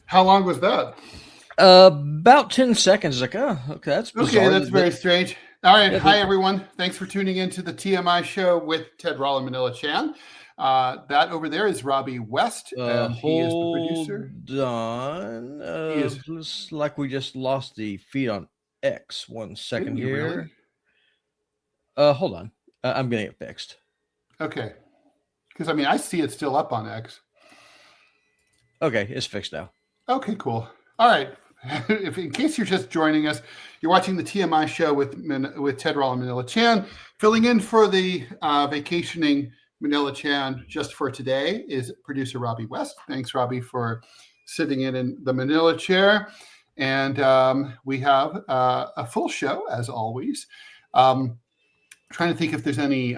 How long was that? About 10 seconds. Like, oh, okay, that's bizarre. Okay, that's very strange. All right. Yeah, Hi, everyone. Thanks for tuning in to the TMI show with Ted Rall and Manila Chan. That over there is Robby West, and he is the producer. Hold on. He is. Looks like we just lost the feed on X. 1 second Didn't you here. really? Hold on. I'm getting it fixed. Okay. Because, I mean, I see it still up on X. Okay, it's fixed now. Okay, cool. All right. If in case you're just joining us, you're watching the TMI show with Ted Rall and Manila Chan. Filling in for the vacationing Manila Chan just for today is producer Robby West. Thanks, Robby, for sitting in the Manila chair. And we have a full show, as always. Trying to think if there's any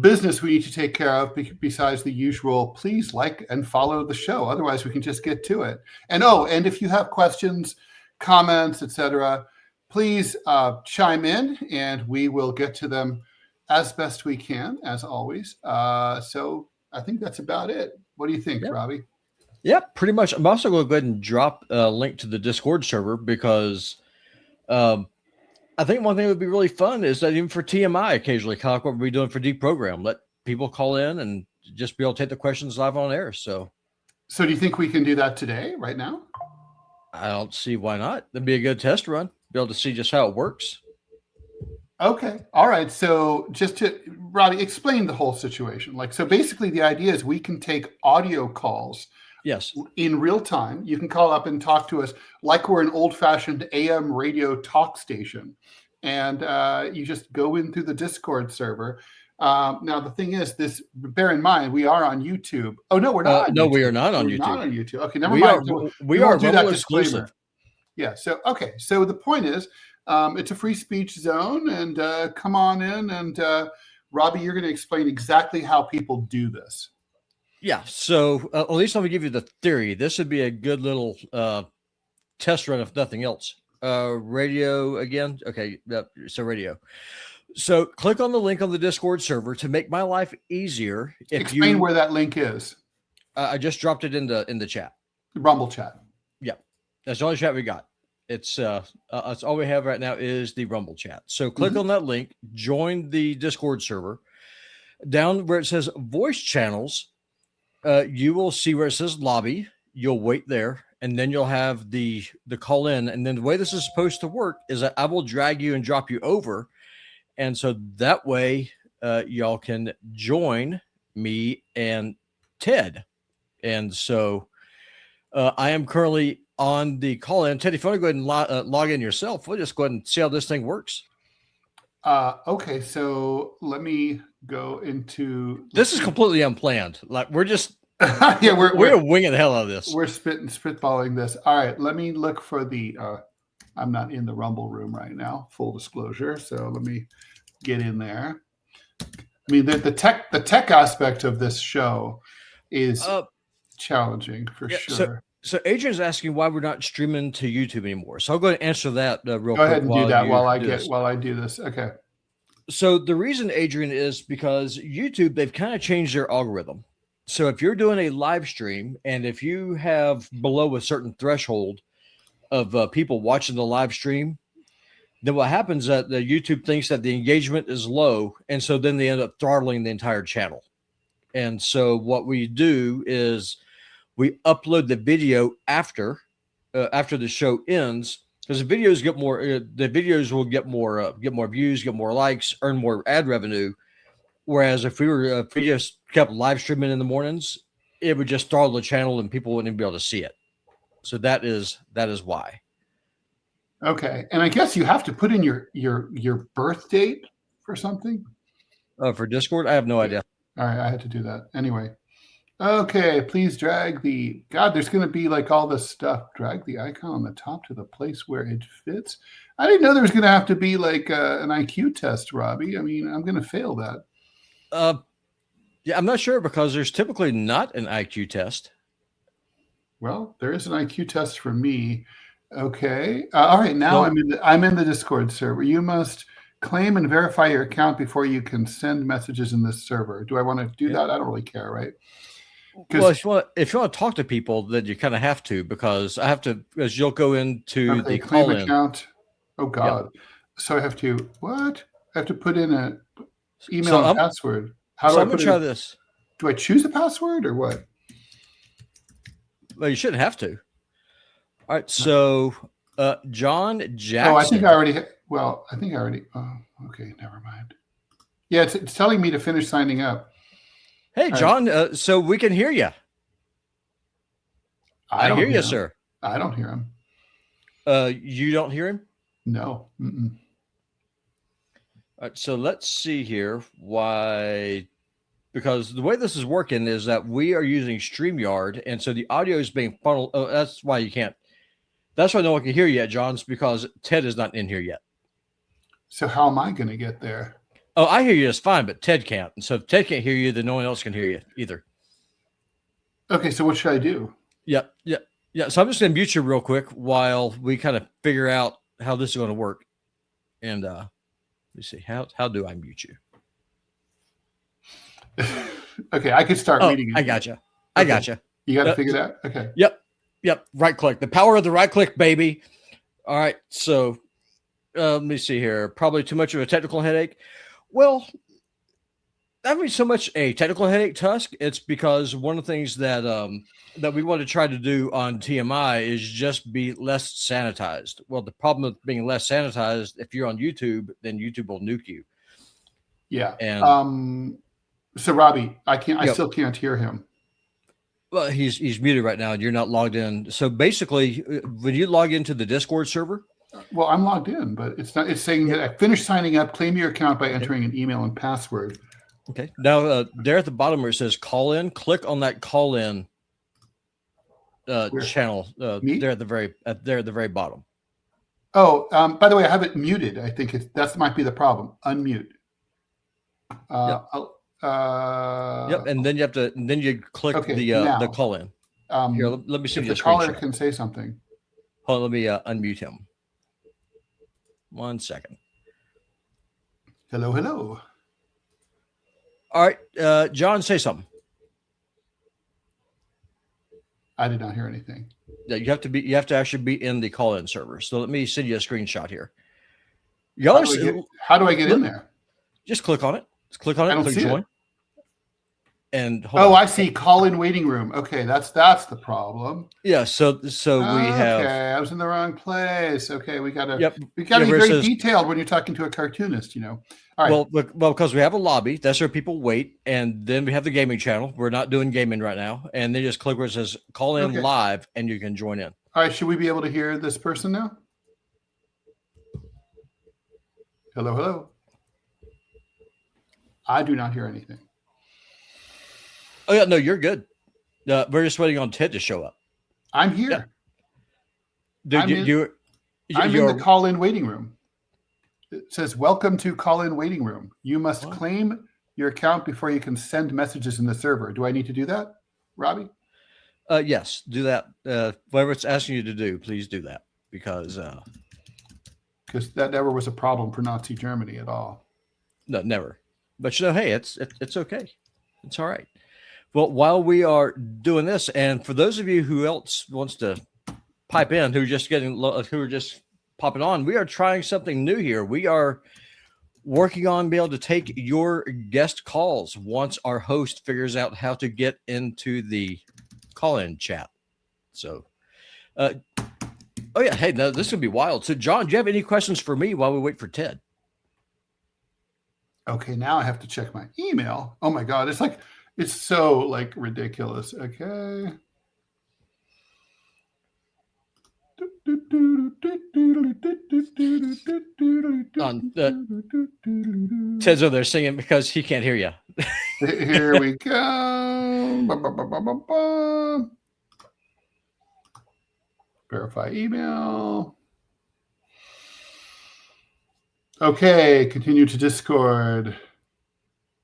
business we need to take care of besides the usual. Please like and follow the show. Otherwise, we can just get to it. And if you have questions, comments, etc., please chime in, and we will get to them as best we can, as always. So I think that's about it. What do you think, Robby? Yeah, pretty much. I'm also going to go ahead and drop a link to the Discord server because I think one thing that would be really fun is that even for TMI, occasionally, kind of what we're doing for Deprogram, let people call in and just be able to take the questions live on air. So do you think we can do that today, right now? I don't see why not. That'd be a good test run. Be able to see just how it works. Okay. All right. So just to, Robby, explain the whole situation. So basically the idea is we can take audio calls. Yes. In real time. You can call up and talk to us like we're an old-fashioned AM radio talk station. And you just go in through the Discord server. Now, the thing is, bear in mind, we are on YouTube. Oh, no, we're not. No, we are not on YouTube. Not on YouTube. Okay, never mind. We are do that exclusive. Yeah. So, okay. So the point is, it's a free speech zone, and come on in. And Robby, you're going to explain exactly how people do this. Yeah, so at least let me give you the theory. This would be a good little test run, if nothing else. Radio again. Okay, so radio. So click on the link on the Discord server to make my life easier. Explain where that link is. I just dropped it in the chat. The Rumble chat. Yeah, that's the only chat we got. It's all we have right now is the Rumble chat. So click on that link, join the Discord server. Down where it says voice channels, you will see where it says lobby. You'll wait there, and then you'll have the call in. And then the way this is supposed to work is that I will drag you and drop you over. And so that way y'all can join me and Ted. And so I am currently on the call in. Ted, if you want to go ahead and log in yourself, we'll just go ahead and see how this thing works. Okay, so let me go into. This is completely unplanned. Like we're just yeah, we're winging the hell out of this. We're spitballing this. All right, let me look for the. I'm not in the Rumble room right now. Full disclosure. So let me get in there. I mean, the tech aspect of this show is challenging for sure. So Adrian's asking why we're not streaming to YouTube anymore. So I'll go ahead and answer that real quick. Go ahead and do that while I do this. Okay. So the reason, Adrian, is because YouTube, they've kind of changed their algorithm. So if you're doing a live stream and if you have below a certain threshold of people watching the live stream, then what happens is that the YouTube thinks that the engagement is low. And so then they end up throttling the entire channel. And so what we do is we upload the video after the show ends, because the videos get more. The videos will get more views, get more likes, earn more ad revenue. Whereas if we just kept live streaming in the mornings, it would just throttle the channel and people wouldn't be able to see it. So that is why. Okay, and I guess you have to put in your birth date for something. For Discord, I have no idea. All right, I had to do that anyway. Okay, please drag there's going to be like all this stuff. Drag the icon on the top to the place where it fits. I didn't know there was going to have to be like an IQ test, Robby. I mean, I'm going to fail that. Yeah, I'm not sure because there's typically not an IQ test. Well, there is an IQ test for me. Okay. All right, now I'm in the Discord server. You must claim and verify your account before you can send messages in this server. Do I want to do that? I don't really care, right? Well, if you want to talk to people, then you kind of have to, because you'll go into the claim call-in account. Oh God. Yep. So I have to I have to put in an email and password. How do I I'm gonna try this? Do I choose a password or what? Well, you shouldn't have to. All right. So, John Jackson. Oh, I think I already. Oh, okay. Never mind. Yeah, it's telling me to finish signing up. Hey, John. Right. So we can hear you. I hear you, sir. I don't hear him. You don't hear him? No. Mm-mm. All right. So let's see here. Why? Because the way this is working is that we are using StreamYard, and so the audio is being funneled. Oh, that's why you can't. That's why no one can hear you yet, John, because Ted is not in here yet. So how am I going to get there? Oh, I hear you just fine, but Ted can't. And so if Ted can't hear you, then no one else can hear you either. Okay, so what should I do? Yeah. So I'm just going to mute you real quick while we kind of figure out how this is going to work. And let me see. How do I mute you? Okay, I could start reading it. I gotcha. I gotcha. You got to figure that? Okay. Yep. Right click. The power of the right click, baby. All right. So let me see here. Probably too much of a technical headache. Well, not really so much a technical headache, Tusk. It's because one of the things that that we want to try to do on TMI is just be less sanitized. Well, the problem with being less sanitized, if you're on YouTube, then YouTube will nuke you. Yeah. And so Robby, I still can't hear him. Well, he's muted right now, and you're not logged in. So basically, when you log into the Discord server, well, I'm logged in, but it's not. It's saying that I finished signing up. Claim your account by entering an email and password. Okay. Now, there at the bottom where it says "call in," click on that "call in" channel. There at the very bottom. Oh, by the way, I have it muted. I think that might be the problem. Unmute. Yep, and then you click the call in. Here, let me see if the caller can say something. Hold on, let me unmute him. 1 second. Hello. All right, John, say something. I did not hear anything. Yeah, you have to actually be in the call in server. So let me send you a screenshot here. How do I get in there? Just click on it. Click join. It. And I see call in waiting room. Okay, that's the problem. Yeah, so we have. Okay, I was in the wrong place. Okay, we gotta be very detailed when you're talking to a cartoonist. All right. Well, because we have a lobby, that's where people wait, and then we have the gaming channel. We're not doing gaming right now, and then just click where it says call in live, and you can join in. All right, should we be able to hear this person now? Hello. I do not hear anything. Oh yeah, no, you're good. We're just waiting on Ted to show up. I'm here. Yeah. I'm in the call-in waiting room. It says, "Welcome to call-in waiting room. You must claim your account before you can send messages in the server." Do I need to do that, Robby? Yes, do that. Whatever it's asking you to do, please do that, because that never was a problem for Nazi Germany at all. No, never. But hey, it's okay. It's all right. Well, while we are doing this, and for those of you who else wants to pipe in, who are just popping on, we are trying something new here. We are working on being able to take your guest calls once our host figures out how to get into the call-in chat. So, hey, no, this is gonna be wild. So, John, do you have any questions for me while we wait for Ted? Okay, now I have to check my email. Oh my God, it's so ridiculous. Okay. Ted's over there singing because he can't hear you. Here we go. Verify email. Okay, continue to Discord.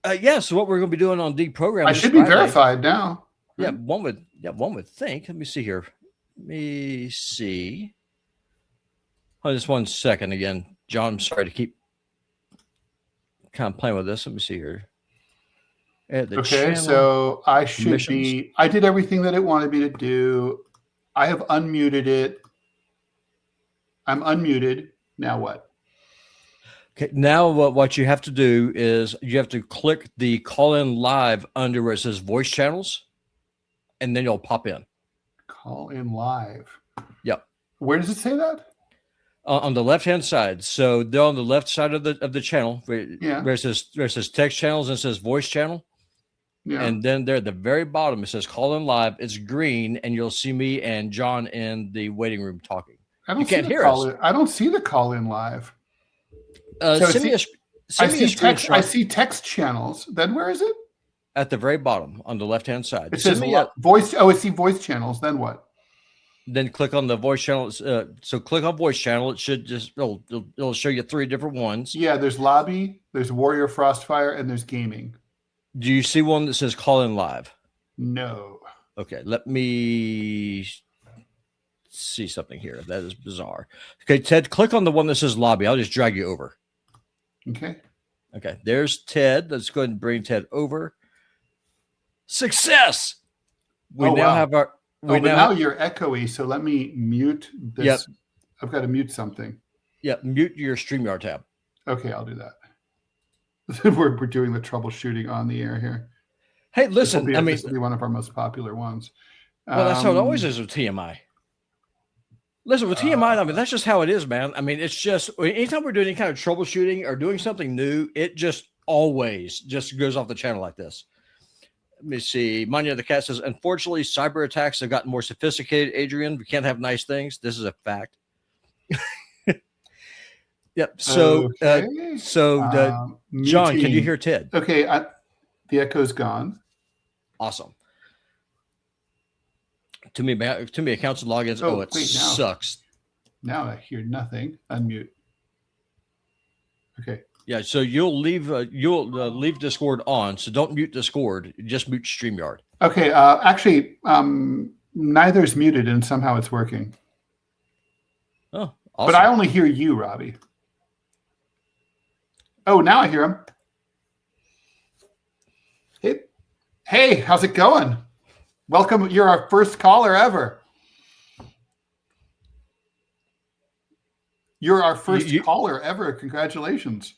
So what we're going to be doing on deprogram. I should be verified now. Yeah, one would think. Let me see here. Let me see. Oh, just 1 second again, John. I'm sorry to keep kind of playing with this. Let me see here. Edit the Okay, channel. so I should permissions. be. I did everything that it wanted me to do. I have unmuted it. I'm unmuted. Now what? Okay, now what you have to do is you have to click the call in live under where it says voice channels, and then you'll pop in. Call in live. Yep. Where does it say that? On the left hand side. So they're on the left side of the channel where it says text channels and it says voice channel. Yeah. And then there at the very bottom it says call in live. It's green, and you'll see me and John in the waiting room talking. You can't hear us. I don't see the call in live. Send me a text. screenshot. I see text channels. Then where is it? At the very bottom on the left hand side. It says voice. Oh, I see voice channels. Then what? Then click on the voice channel. So click on voice channel. It should just it'll show you 3 different ones. Yeah, there's lobby, there's Warrior Frostfire, and there's gaming. Do you see one that says call in live? No. Okay, let me see something here. That is bizarre. Okay, Ted, click on the one that says lobby. I'll just drag you over. Okay. Okay, there's Ted. Let's go ahead and bring Ted over. Success. We now have our. Now you're echoey, so let me mute this. Yep. I've got to mute something. Yeah, mute your StreamYard tab. Okay, I'll do that. we're doing the troubleshooting on the air here. Hey, listen, this will be one of our most popular ones. Well, that's how it always is with TMI. Listen, with TMI, I mean, that's just how it is, man. I mean, it's just anytime we're doing any kind of troubleshooting or doing something new, it just always just goes off the channel like this. Let me see. Manya the Cat says, unfortunately, cyber attacks have gotten more sophisticated, Adrian. We can't have nice things. This is a fact. Yep. So, okay. John, can you hear Ted? Okay. The echo's gone. Awesome. Too many accounts and logins. Oh, it sucks. Now I hear nothing. Unmute. Okay. Yeah, so you'll leave Discord on. So don't mute Discord. Just mute StreamYard. Okay. Actually, neither's muted, and somehow it's working. Oh, awesome. But I only hear you, Robby. Oh, now I hear him. Hey, how's it going? Welcome. You're our first caller ever. You're our first caller ever. Congratulations.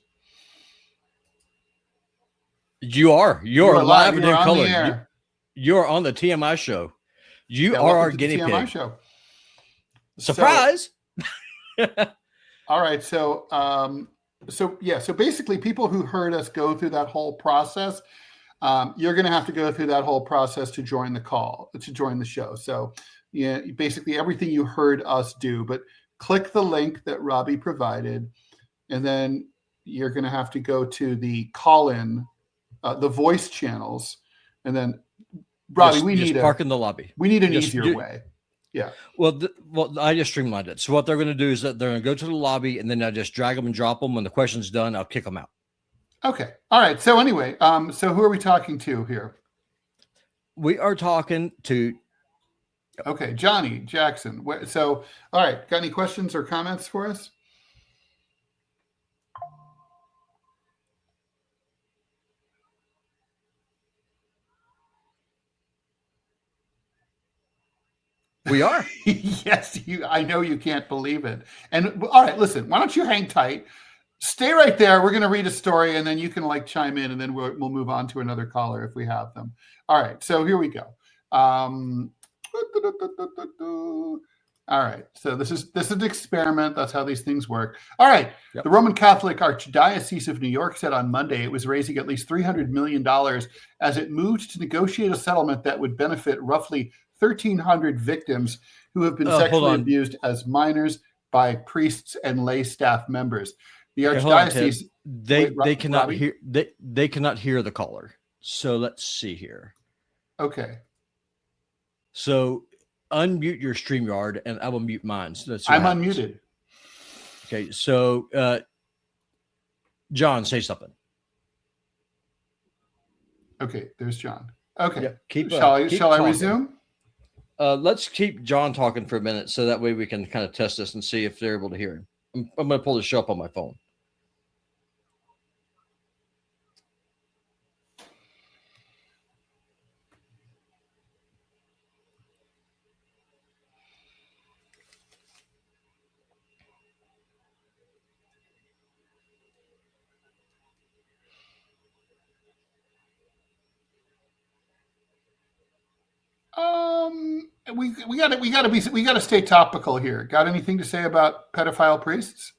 You're live and in color. Air. You're on the TMI show. You are our guinea pig. TMI show. Surprise. All right. So basically people who heard us go through that whole process, you're going to have to go through that whole process to join the show. So yeah, basically everything you heard us do, but click the link that Robby provided, and then you're going to have to go to the call-in, the voice channels, and then Robby, we need park in the lobby. We need an easier way. Yeah. Well, I just streamlined it. So what they're going to do is that they're going to go to the lobby, and then I just drag them and drop them. When the question's done, I'll kick them out. Okay. All right. So anyway, so who are we talking to here? We are talking to. Okay, Johnny Jackson. So, all right. Got any questions or comments for us? We are. Yes, I know you can't believe it. And all right, listen, why don't you hang tight? Stay right there. We're going to read a story, and then you can chime in, and then we'll move on to another caller if we have them. All right, so here we go. All right, so this is an experiment. That's how these things work. All right, yep. The Roman Catholic Archdiocese of New York said on Monday it was raising at least $300 million as it moved to negotiate a settlement that would benefit roughly 1,300 victims who have been sexually abused as minors by priests and lay staff members. The Archdiocese they cannot hear they cannot hear the caller. So let's see here. Okay. So unmute your StreamYard and I will mute mine. So I'm unmuted. Okay, so John, say something. Okay, there's John. Okay. Yeah, shall I resume? Let's keep John talking for a minute so that way we can kind of test this and see if they're able to hear him. I'm going to pull the show up on my phone. We gotta stay topical here. Got anything to say about pedophile priests?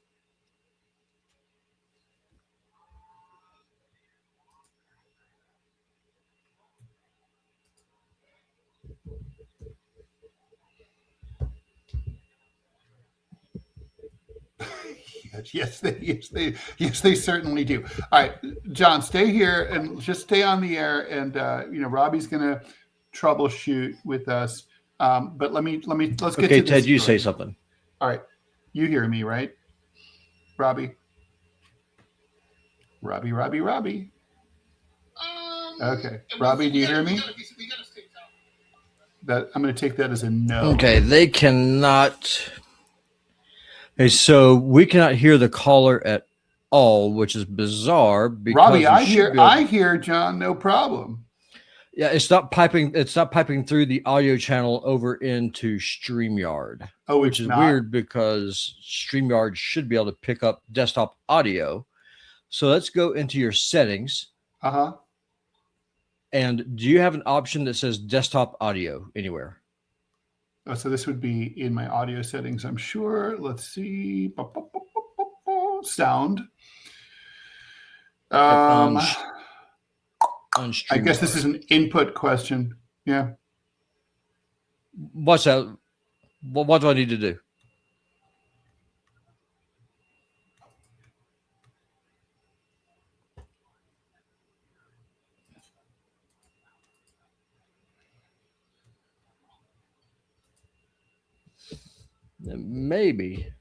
Yes, they certainly do. All right, John, stay here and just stay on the air. And Robby's gonna troubleshoot with us. But let's get Okay, to Ted, this you story. say something. All right, you hear me, right, Robby? Robby. Okay, Robby, do you hear me? That I'm going to take that as a no. Okay, they cannot. Okay, so we cannot hear the caller at all, which is bizarre. Because Robby, I hear John, no problem. Yeah, it's not piping through the audio channel over into StreamYard. Oh, which is weird because StreamYard should be able to pick up desktop audio. So let's go into your settings. And do you have an option that says desktop audio anywhere? Oh, so this would be in my audio settings, I'm sure. Let's see. Sound. On I guess this is an input question. Yeah. What's that? What do I need to do? Maybe.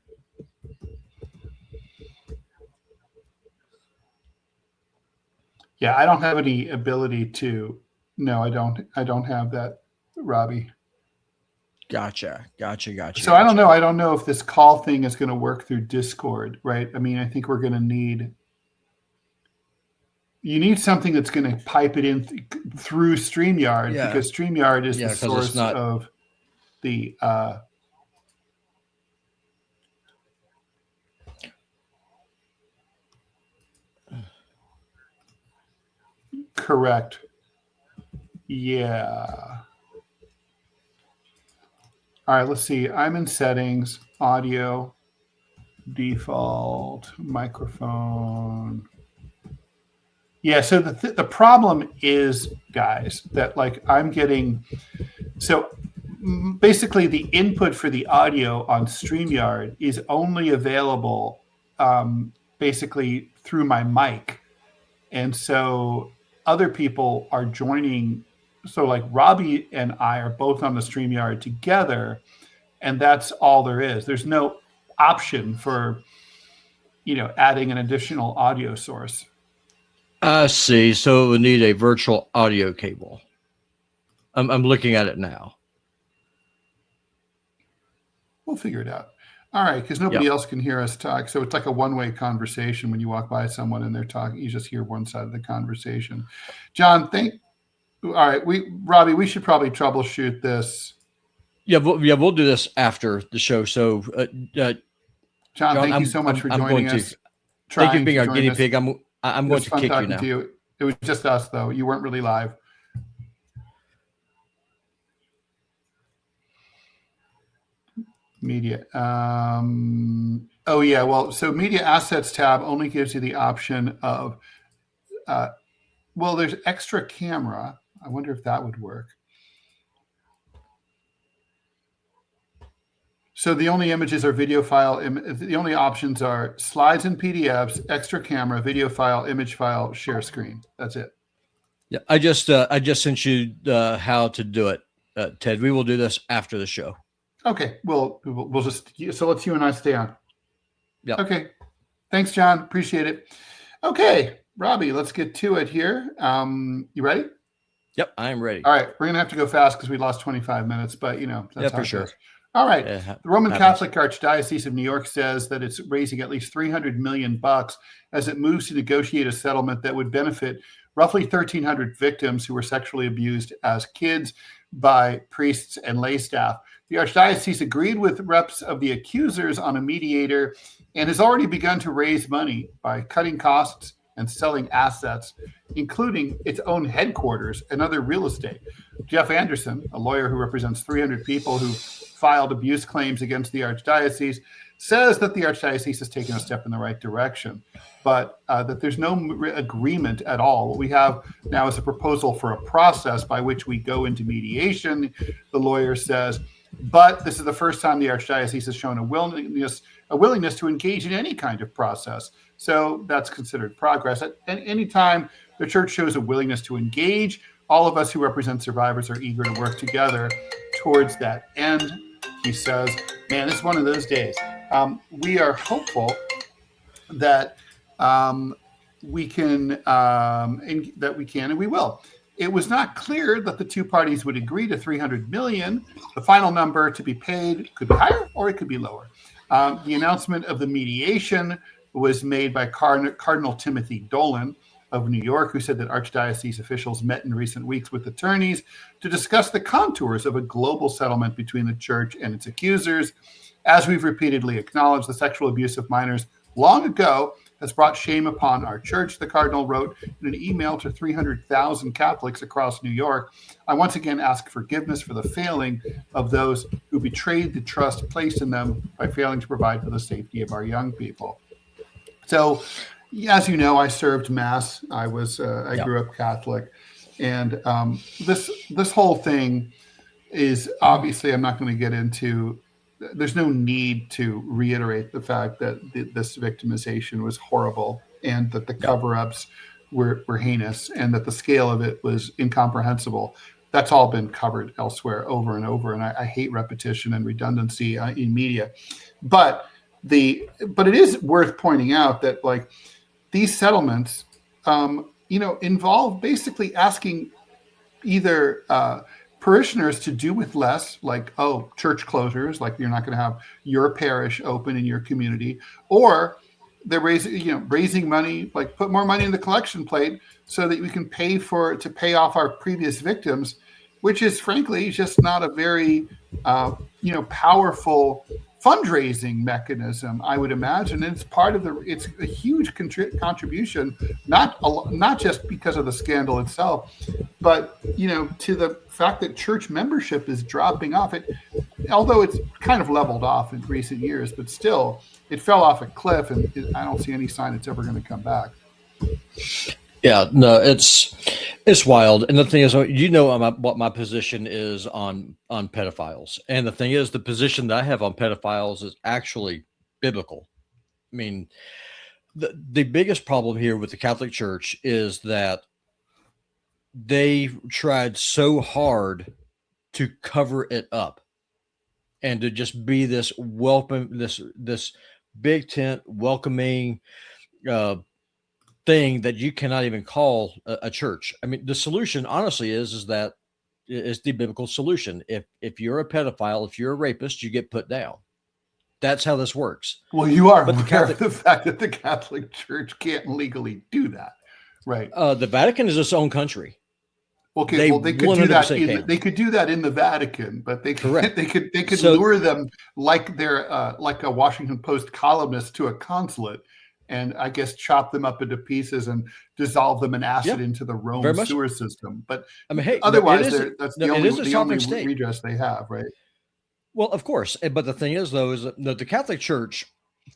Yeah, I don't have any ability to. No, I don't have that, Robby. Gotcha. So I don't know. I don't know if this call thing is going to work through Discord, right? I mean, I think we're going to need. You need something that's going to pipe it in through StreamYard because StreamYard is the source of the. Correct. Yeah. All right, let's see. I'm in settings, audio, default, microphone. Yeah, so the problem is, guys, that I'm getting, so basically the input for the audio on StreamYard is only available basically through my mic. And so other people are joining. So Robby and I are both on the StreamYard together, and that's all there is. There's no option for, adding an additional audio source. I see. So it would need a virtual audio cable. I'm looking at it now. We'll figure it out. All right, because nobody else can hear us talk. So it's like a one-way conversation when you walk by someone and they're talking. You just hear one side of the conversation. John, all right, Robby, we should probably troubleshoot this. Yeah, we'll do this after the show. So, John, thank you so much for joining us. Thank you for being our guinea pig. I'm going to kick you now. To you. It was just us, though. You weren't really live. Media. Oh, yeah. Well, so Media Assets tab only gives you the option of, there's extra camera. I wonder if that would work. So the only images are video file. The only options are slides and PDFs, extra camera, video file, image file, share screen. That's it. Yeah, I just sent you how to do it, Ted. We will do this after the show. Okay. We'll just, so let's you and I stay on. Yeah. Okay. Thanks, John. Appreciate it. Okay, Robby, let's get to it here. You ready? Yep, I am ready. All right. We're going to have to go fast because we lost 25 minutes, but that's for sure. All right. The Roman Catholic Archdiocese of New York says that it's raising at least $300 million as it moves to negotiate a settlement that would benefit roughly 1,300 victims who were sexually abused as kids by priests and lay staff. The Archdiocese agreed with reps of the accusers on a mediator and has already begun to raise money by cutting costs and selling assets, including its own headquarters and other real estate. Jeff Anderson, a lawyer who represents 300 people who filed abuse claims against the Archdiocese, says that the Archdiocese has taken a step in the right direction, but that there's no agreement at all. What we have now is a proposal for a process by which we go into mediation, the lawyer says, but this is the first time the Archdiocese has shown a willingness to engage in any kind of process. So that's considered progress. At any time the church shows a willingness to engage, all of us who represent survivors are eager to work together towards that end. He says, man, it's one of those days. We are hopeful that we can, and we will. It was not clear that the two parties would agree to $300 million. The final number to be paid could be higher or it could be lower. The announcement of the mediation was made by Cardinal Timothy Dolan of New York, who said that Archdiocese officials met in recent weeks with attorneys to discuss the contours of a global settlement between the church and its accusers. As we've repeatedly acknowledged, the sexual abuse of minors long ago has brought shame upon our church, the Cardinal wrote in an email to 300,000 Catholics across New York. I once again ask forgiveness for the failing of those who betrayed the trust placed in them by failing to provide for the safety of our young people. So, as you know, I served Mass. I grew up Catholic, and this whole thing is obviously, I'm not going to get into. There's no need to reiterate the fact that this victimization was horrible, and that the cover-ups were heinous, and that the scale of it was incomprehensible. That's all been covered elsewhere over and over, and I hate repetition and redundancy in media, but it is worth pointing out that these settlements, involve basically asking either parishioners to do with less, church closures, you're not going to have your parish open in your community, or they're raising money, put more money in the collection plate so that we can pay off our previous victims, which is frankly just not a very powerful fundraising mechanism, I would imagine. And it's a huge contribution, not just because of the scandal itself, but to the fact that church membership is dropping off. Although it's kind of leveled off in recent years, but still it fell off a cliff, and I don't see any sign it's ever going to come back. Yeah, no, it's wild. And the thing is, what my position is on pedophiles. And the thing is, the position that I have on pedophiles is actually biblical. I mean, the biggest problem here with the Catholic Church is that they tried so hard to cover it up and to just be this this big tent welcoming thing that you cannot even call a church. I mean, the solution honestly is that it's the biblical solution. If you're a pedophile, if you're a rapist, you get put down. That's how this works. Well, you are aware of the fact that the Catholic Church can't legally do that, right? The Vatican is its own country. Okay, they could do that. They could do that in the Vatican, but they could lure them like they're like a Washington Post columnist to a consulate, and I guess chop them up into pieces and dissolve them in acid into the Rome sewer system. But I mean, hey, otherwise, that's the only redress they have, right? Well, of course. But the thing is, though, is that the Catholic Church,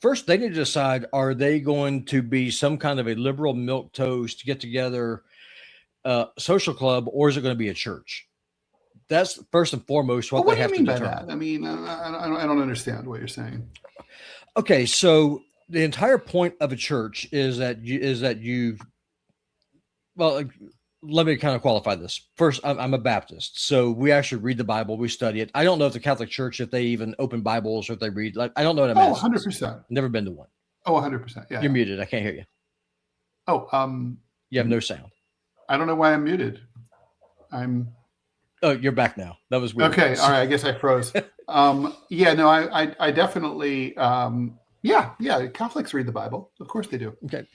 first, they need to decide, are they going to be some kind of a liberal milquetoast, get together social club, or is it going to be a church? That's first and foremost what they have to determine. By that? I mean, I don't understand what you're saying. Okay, so the entire point of a church is that you well, let me kind of qualify this. First, I'm a Baptist, so we actually read the Bible, we study it. I don't know if the Catholic Church, if they even open Bibles or if they read, I don't know what I'm asking. 100%. Never been to one. 100%. Yeah. You're muted. I can't hear you. You have no sound. I don't know why I'm muted. Oh, you're back now. That was weird. Okay. All right. I guess I froze. I definitely, Catholics read the Bible. Of course they do. Okay.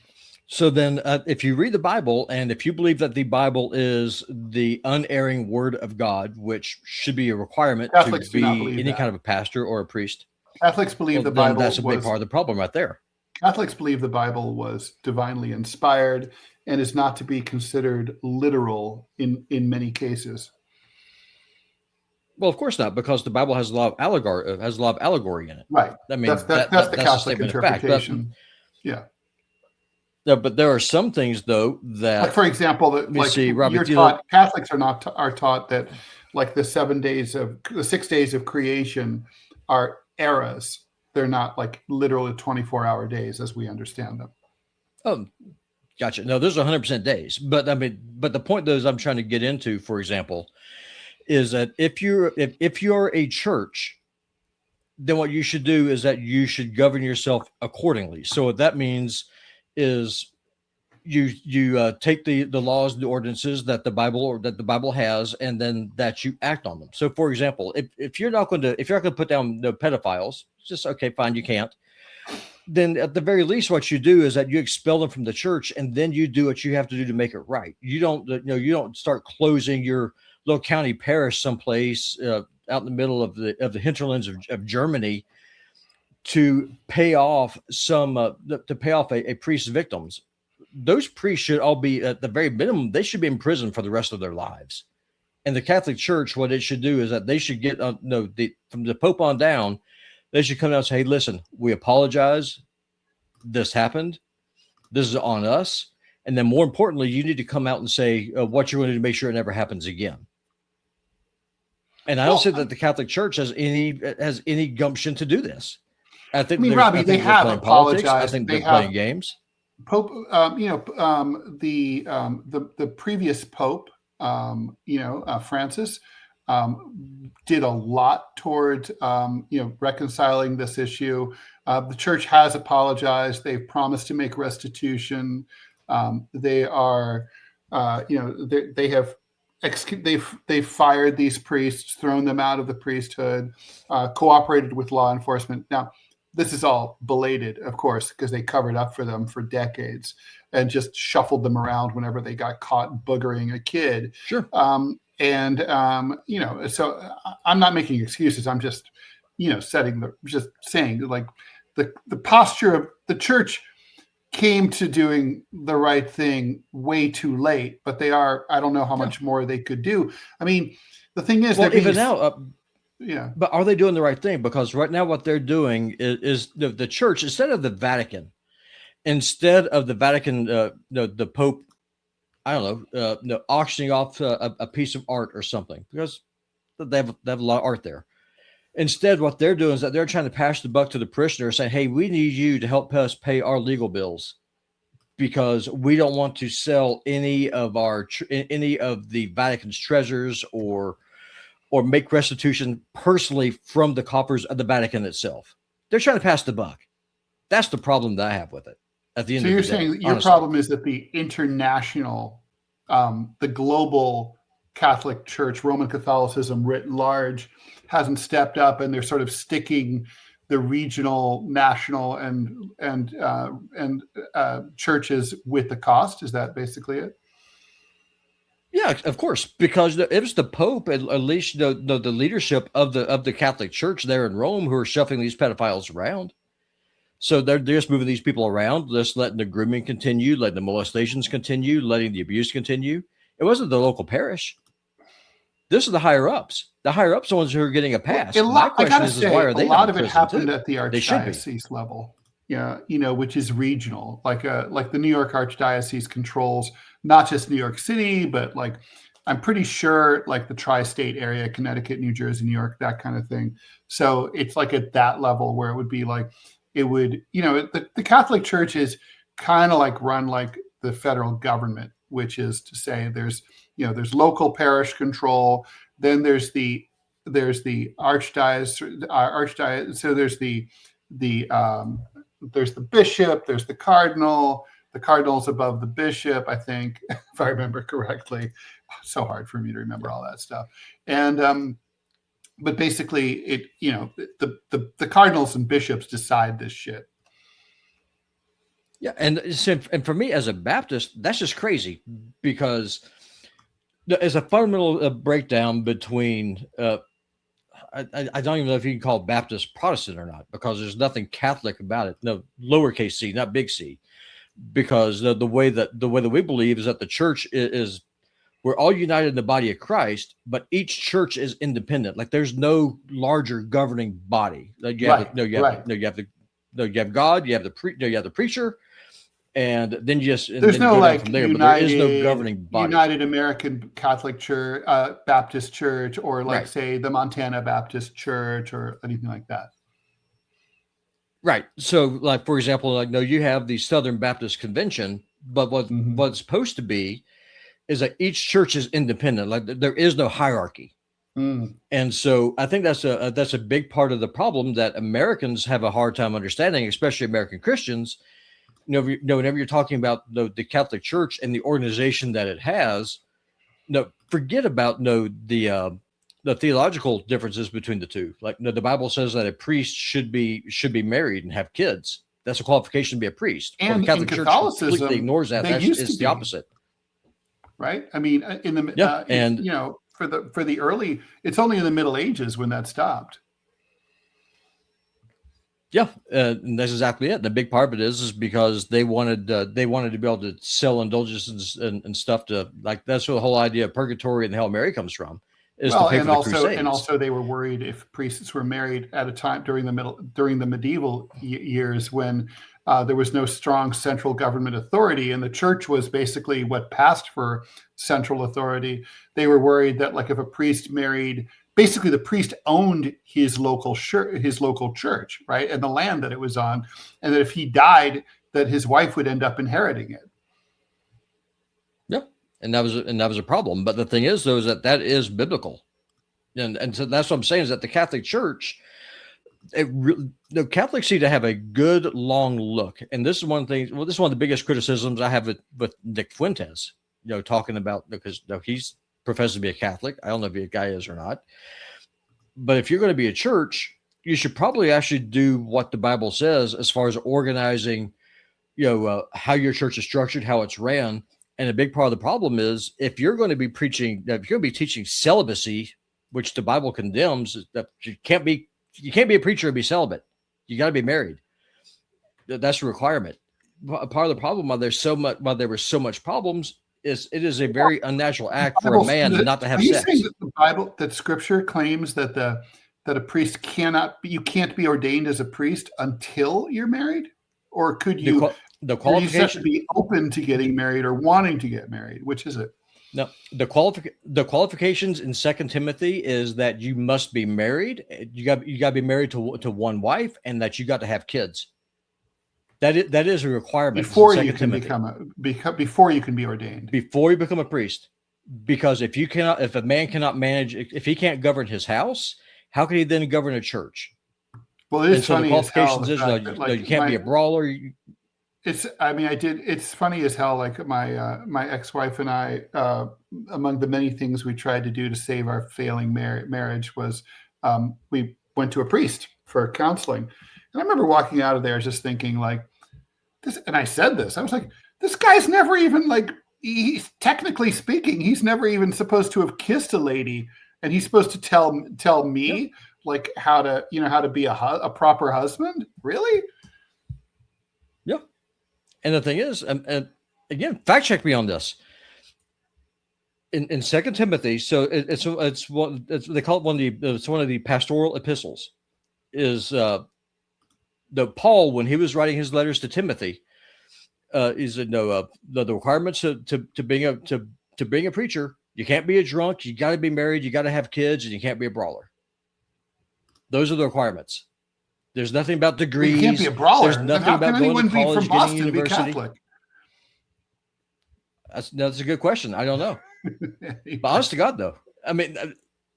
So then if you read the Bible, and if you believe that the Bible is the unerring word of God, which should be a requirement Catholics to be any kind of a pastor or a priest. Catholics believe the Bible. That's a big part of the problem right there. Catholics believe the Bible was divinely inspired and is not to be considered literal in many cases. Well, of course not, because the Bible has a lot of allegory in it. Right. I mean, That's the that's a Catholic statement of fact. But interpretation. Yeah. but there are some things though Like, that, for example, that let me like see, Robby, you're taught, Catholics are taught that like the 6 days of creation are eras. They're not like literally 24-hour days as we understand them. oh, gotcha. No, there's 100% days. But I mean, but the point though is I'm trying to get into, for example, is that if you're a church, then what you should do is that you should govern yourself accordingly. So what that means is you take the laws, the ordinances that the Bible has, and then that you act on them. So, for example, if you're not going to put down the pedophiles, just okay, fine, you can't. Then at the very least, what you do is that you expel them from the church, and then you do what you have to do to make it right. You don't start closing your little county parish someplace out in the middle of the hinterlands of Germany to pay off a priest's victims. Those priests should all be, at the very minimum, they should be in prison for the rest of their lives. And the Catholic Church, what it should do is that they should get from the Pope on down, they should come out and say, hey, listen, we apologize. This happened. This is on us. And then more importantly, you need to come out and say what you're going to do to make sure it never happens again. And I don't say that the Catholic Church has any gumption to do this. I think, Robby, they have apologized. I think they're playing games. Pope, the previous Pope, Francis, did a lot toward, reconciling this issue. The church has apologized. They've promised to make restitution. They are, they've fired these priests, thrown them out of the priesthood, cooperated with law enforcement. Now, this is all belated, of course, because they covered up for them for decades and just shuffled them around whenever they got caught boogering a kid. Sure. So I'm not making excuses. I'm just, just saying like the posture of the church came to doing the right thing way too late, but I don't know how much more they could do. I mean, the thing is, even now, yeah. But are they doing the right thing? Because right now what they're doing is the church, instead of the Vatican, the Pope, I don't know, auctioning off a piece of art or something, because they have a lot of art there. Instead, what they're doing is that they're trying to pass the buck to the parishioner, saying, hey, we need you to help us pay our legal bills because we don't want to sell any of the Vatican's treasures or make restitution personally from the coffers of the Vatican itself. They're trying to pass the buck. That's the problem that I have with it. At the end of the day. So you're saying that your problem is that the international, the global Catholic Church, Roman Catholicism writ large, hasn't stepped up, and they're sort of sticking the regional, national, and churches with the cost. Is that basically it? Yeah, of course, because it was the Pope, at least the leadership of the Catholic Church there in Rome, who are shuffling these pedophiles around. So they're just moving these people around, just letting the grooming continue, letting the molestations continue, letting the abuse continue. It wasn't the local parish. This is the higher ups. The higher ups are the ones who are getting a pass. My question is, why are they not in prison? A lot of it happened at the Archdiocese level. Yeah, which is regional. Like the New York Archdiocese controls not just New York City, but like I'm pretty sure like the tri-state area, Connecticut, New Jersey, New York, that kind of thing. So it's like at that level where it would be like the Catholic Church is kind of like run like the federal government, which is to say there's local parish control, then there's the archdiocese, so there's the bishop, there's the cardinal's above the bishop, I think, if I remember correctly. So hard for me to remember all that stuff. And but basically the cardinals and bishops decide this shit. Yeah, and for me as a Baptist, that's just crazy, because there's a fundamental breakdown between I don't even know if you can call Baptist Protestant or not, because there's nothing Catholic about it. No, lowercase c, not big C, because the way that we believe is that the church is we're all united in the body of Christ, but each church is independent. Like there's no larger governing body. Like you have you have God, you have the preacher, and then you just there's no like from there. United, but there is no governing body. United American Catholic Church, Baptist Church, or like say the Montana Baptist Church, or anything like that. Right. So, like for example, like you have the Southern Baptist Convention, but what's supposed to be is that each church is independent. Like there is no hierarchy. And so I think that's a big part of the problem that Americans have a hard time understanding, especially American Christians. Whenever you're talking about the Catholic Church and the organization that it has, forget about the theological differences between the two. Like the Bible says that a priest should be married and have kids. That's a qualification to be a priest. And the Catholic in Church Catholicism, completely ignores that. It's the opposite. Right. I mean, in the for the early, it's only in the Middle Ages when that stopped. Yeah, and that's exactly it. The big part of it is because they wanted to be able to sell indulgences and stuff to, like, that's where the whole idea of purgatory and the Hail Mary comes from. And also they were worried if priests were married at a time during the medieval years when there was no strong central government authority, and the church was basically what passed for central authority. They were worried that, like, if a priest married, basically the priest owned his local church, right, and the land that it was on, and that if he died, that his wife would end up inheriting it. Yep, and that was a problem. But the thing is, though, is that is biblical, and so that's what I'm saying is that the Catholic Church. The Catholics need to have a good long look, and this is one thing. Well, this is one of the biggest criticisms I have with Nick Fuentes. Talking about, because he's professes to be a Catholic. I don't know if a guy is or not, but if you're going to be a church, you should probably actually do what the Bible says as far as organizing. How your church is structured, how it's ran, and a big part of the problem is if you're going to be teaching celibacy, which the Bible condemns, that you can't be a preacher and be celibate. You got to be married. That's a requirement. Part of the problem why there were so much problems is it is a very unnatural act for a man not to have sex. Are you saying that the Bible, that Scripture claims that a priest you can't be ordained as a priest until you're married, or could you? The qualification, you have to be open to getting married or wanting to get married. Which is it? No, the qualifications in 2 Timothy is that you must be married. You got to be married to one wife, and that you got to have kids. That is a requirement before you can before you can be ordained. Before you become a priest, because if a man cannot manage, if he can't govern his house, how can he then govern a church? Well, it's funny. The qualifications you can't be a brawler. It's funny as hell. Like my ex-wife and I, among the many things we tried to do to save our failing marriage was we went to a priest for counseling. And I remember walking out of there just thinking like this, and I said this, I was like, this guy's never even, like, he's technically speaking, he's never even supposed to have kissed a lady. And he's supposed to tell me like how to be a proper husband. Really? Yeah. And the thing is, and again, fact check me on this. In 2 Timothy, so it's they call it one of the pastoral epistles. Is the Paul, when he was writing his letters to Timothy, the requirements to being a preacher. You can't be a drunk. You got to be married. You got to have kids, and you can't be a brawler. Those are the requirements. There's nothing about degrees. You can't be a brawler. There's nothing about going to college, getting a university. That's a good question. I don't know. But honest to God, though, I mean,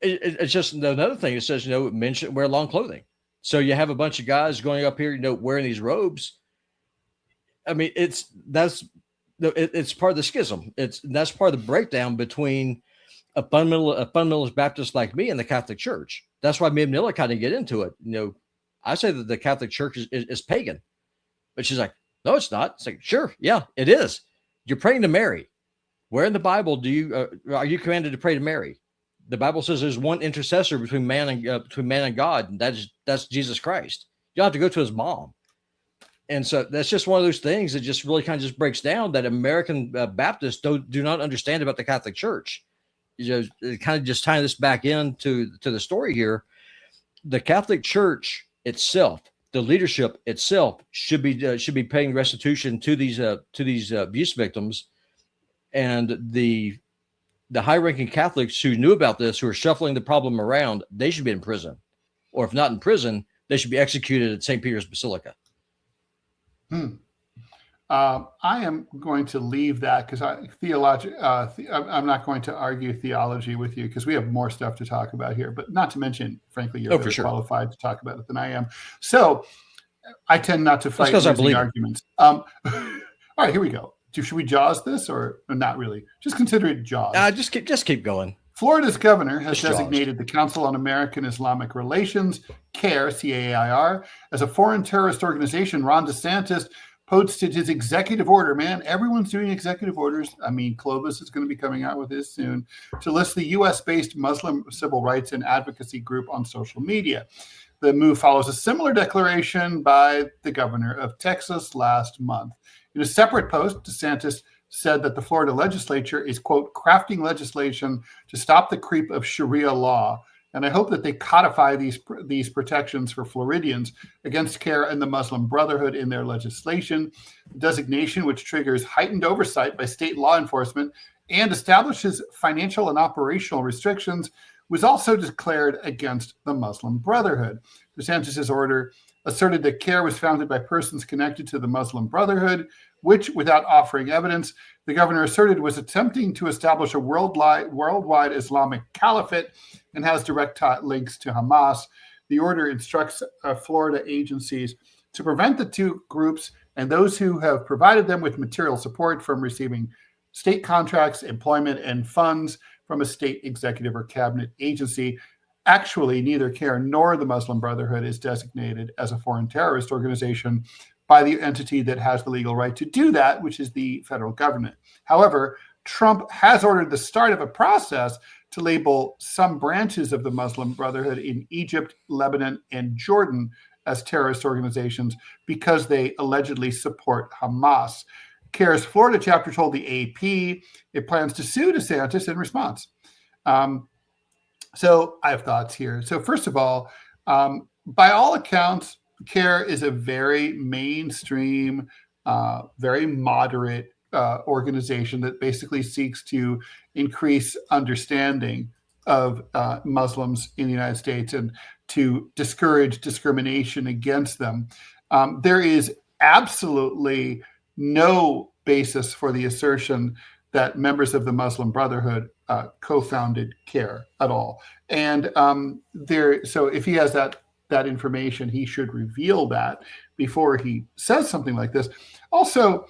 it's just another thing. It says, men should wear long clothing. So you have a bunch of guys going up here, wearing these robes. I mean, it's part of the schism. That's part of the breakdown between a fundamentalist Baptist like me and the Catholic Church. That's why me and Manila kind of get into it. I say that the Catholic Church is pagan, but she's like, no, it's not. It's like, sure, yeah, it is. You're praying to Mary. Where in the Bible are you commanded to pray to Mary? The Bible says there's one intercessor between man and God, and that's Jesus Christ. You don't have to go to his mom. And so that's just one of those things that just really kind of just breaks down that American Baptists do not understand about the Catholic Church. It kind of just tying this back into the story here. The Catholic Church itself, the leadership itself, should be paying restitution to these abuse victims, and the high-ranking Catholics who knew about this, who are shuffling the problem around, they should be in prison, or if not in prison, they should be executed at St. Peter's Basilica. I am going to leave that because I'm not going to argue theology with you because we have more stuff to talk about here. But not to mention, frankly, you're really qualified to talk about it than I am. So I tend not to fight losing arguments. All right, here we go. Should we Jaws this or not really? Just consider it Jaws. Just keep going. Florida's governor has designated the Council on American Islamic Relations, CAIR, C-A-I-R, as a foreign terrorist organization. Ron DeSantis posted his executive order. Man, everyone's doing executive orders. I mean, Clovis is going to be coming out with his soon, to list the U.S.-based Muslim civil rights and advocacy group on social media. The move follows a similar declaration by the governor of Texas last month. In a separate post, DeSantis said that the Florida legislature is, quote, crafting legislation to stop the creep of Sharia law. And I hope that they codify these protections for Floridians against CAIR and the Muslim Brotherhood in their legislation. The designation, which triggers heightened oversight by state law enforcement and establishes financial and operational restrictions, was also declared against the Muslim Brotherhood. DeSantis' order asserted that CAIR was founded by persons connected to the Muslim Brotherhood, which, without offering evidence, the governor asserted was attempting to establish a worldwide Islamic caliphate and has direct links to Hamas. The order instructs Florida agencies to prevent the two groups and those who have provided them with material support from receiving state contracts, employment, and funds from a state executive or cabinet agency. Actually, neither CAIR nor the Muslim Brotherhood is designated as a foreign terrorist organization by the entity that has the legal right to do that, which is the federal government. However, Trump has ordered the start of a process to label some branches of the Muslim Brotherhood in Egypt, Lebanon, and Jordan as terrorist organizations because they allegedly support Hamas. CAIR's Florida chapter told the AP it plans to sue DeSantis in response. So I have thoughts here. So first of all, by all accounts, CAIR is a very mainstream, very moderate organization that basically seeks to increase understanding of Muslims in the United States and to discourage discrimination against them. There is absolutely no basis for the assertion that members of the Muslim Brotherhood co-founded CAIR at all. And so if he has that information, he should reveal that before he says something like this. Also,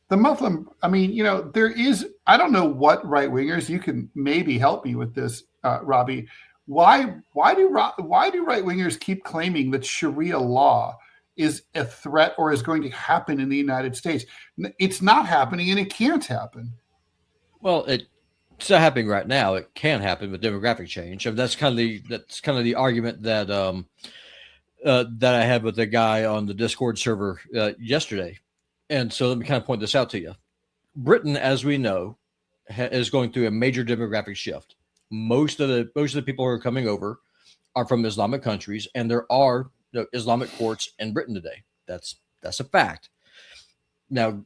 the Muslim, there is, I don't know what right-wingers, you can maybe help me with this, Robby. Why do right-wingers keep claiming that Sharia law is a threat or is going to happen in the United States? It's not happening and it can't happen. Well, it's not happening right now. It can happen with demographic change. That's kind of the argument that I had with the guy on the Discord server yesterday. And so let me kind of point this out to you. Britain, as we know, is going through a major demographic shift. Most of the people who are coming over are from Islamic countries, and there are Islamic courts in Britain today. That's a fact. Now,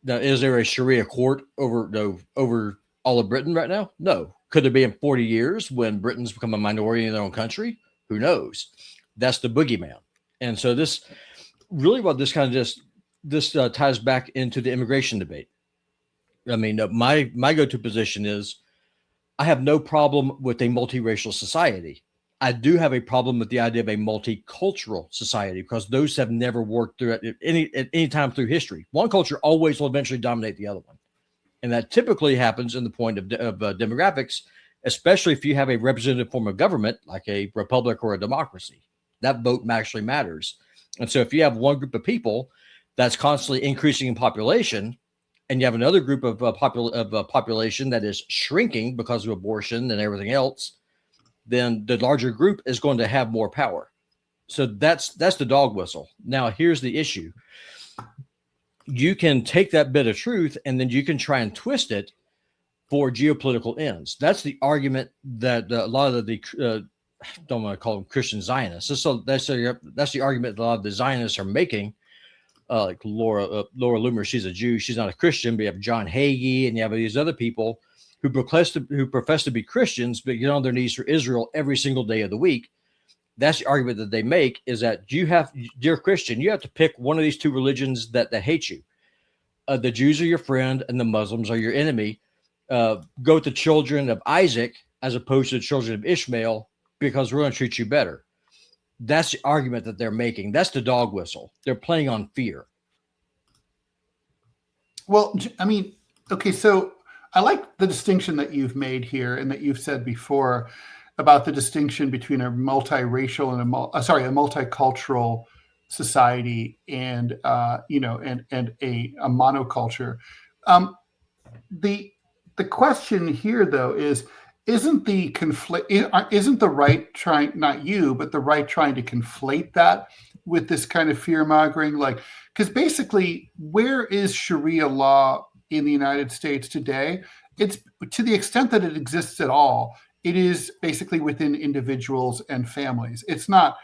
is there a Sharia court over all of Britain right now? No. Could there be in 40 years when Britain's become a minority in their own country? Who knows? That's the boogeyman. And so this really what this kind of this ties back into the immigration debate. I mean, my go-to position is I have no problem with a multiracial society. I do have a problem with the idea of a multicultural society because those have never worked through at any time through history. One culture always will eventually dominate the other one. And that typically happens in the point of demographics, especially if you have a representative form of government like a republic or a democracy. That vote actually matters. And so if you have one group of people that's constantly increasing in population, and you have another group of population that is shrinking because of abortion and everything else, then the larger group is going to have more power. So that's the dog whistle. Now, here's the issue. You can take that bit of truth and then you can try and twist it for geopolitical ends. That's the argument that a lot of the don't want to call them Christian Zionists. So that's the argument that a lot of the Zionists are making. Like Laura Loomer, she's a Jew. She's not a Christian. But you have John Hagee and you have these other people who profess to be Christians, but get on their knees for Israel every single day of the week. That's the argument that they make, is that dear Christian, you have to pick one of these two religions that hate you. The Jews are your friend and the Muslims are your enemy. Go with the children of Isaac as opposed to the children of Ishmael, because we're going to treat you better. That's the argument that they're making. That's the dog whistle. They're playing on fear. Well, I mean, okay, so I like the distinction that you've made here and that you've said before about the distinction between a multiracial and a multicultural society and a monoculture. The question here, though, is isn't the right trying, not you, but the right trying to conflate that with this kind of fear mongering? Like, because basically, where is Sharia law in the United States today? It's, to the extent that it exists at all, it is basically within individuals and families. It's not,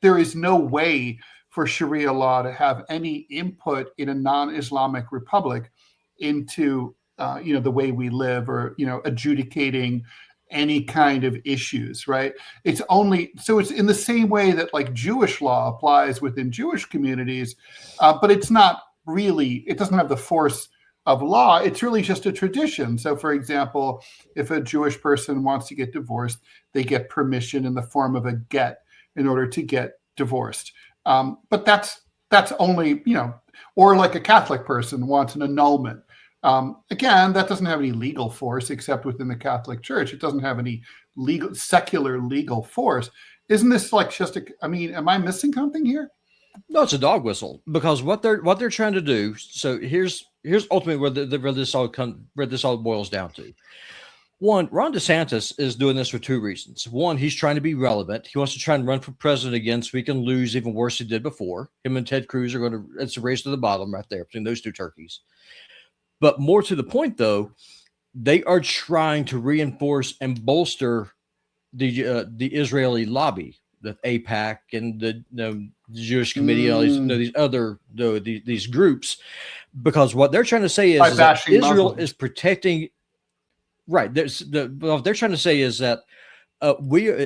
there is no way for Sharia law to have any input in a non-Islamic republic into the way we live, or adjudicating any kind of issues, right? It's in the same way that like Jewish law applies within Jewish communities, but it's not really, it doesn't have the force of law. It's really just a tradition. So for example, if a Jewish person wants to get divorced, they get permission in the form of a get in order to get divorced. But that's only, or like a Catholic person wants an annulment. Again, that doesn't have any legal force except within the Catholic Church. It doesn't have any secular legal force. Isn't this like am I missing something here? No, it's a dog whistle, because what they're trying to do. So here's ultimately where this all boils down to. One, Ron DeSantis is doing this for two reasons. One, he's trying to be relevant. He wants to try and run for president again so he can lose even worse than he did before. Him and Ted Cruz it's a race to the bottom right there between those two turkeys. But more to the point, though, they are trying to reinforce and bolster the Israeli lobby, the AIPAC and the Jewish Committee, all these groups, because what they're trying to say is that Israel Muslims is protecting. Right. What they're trying to say is that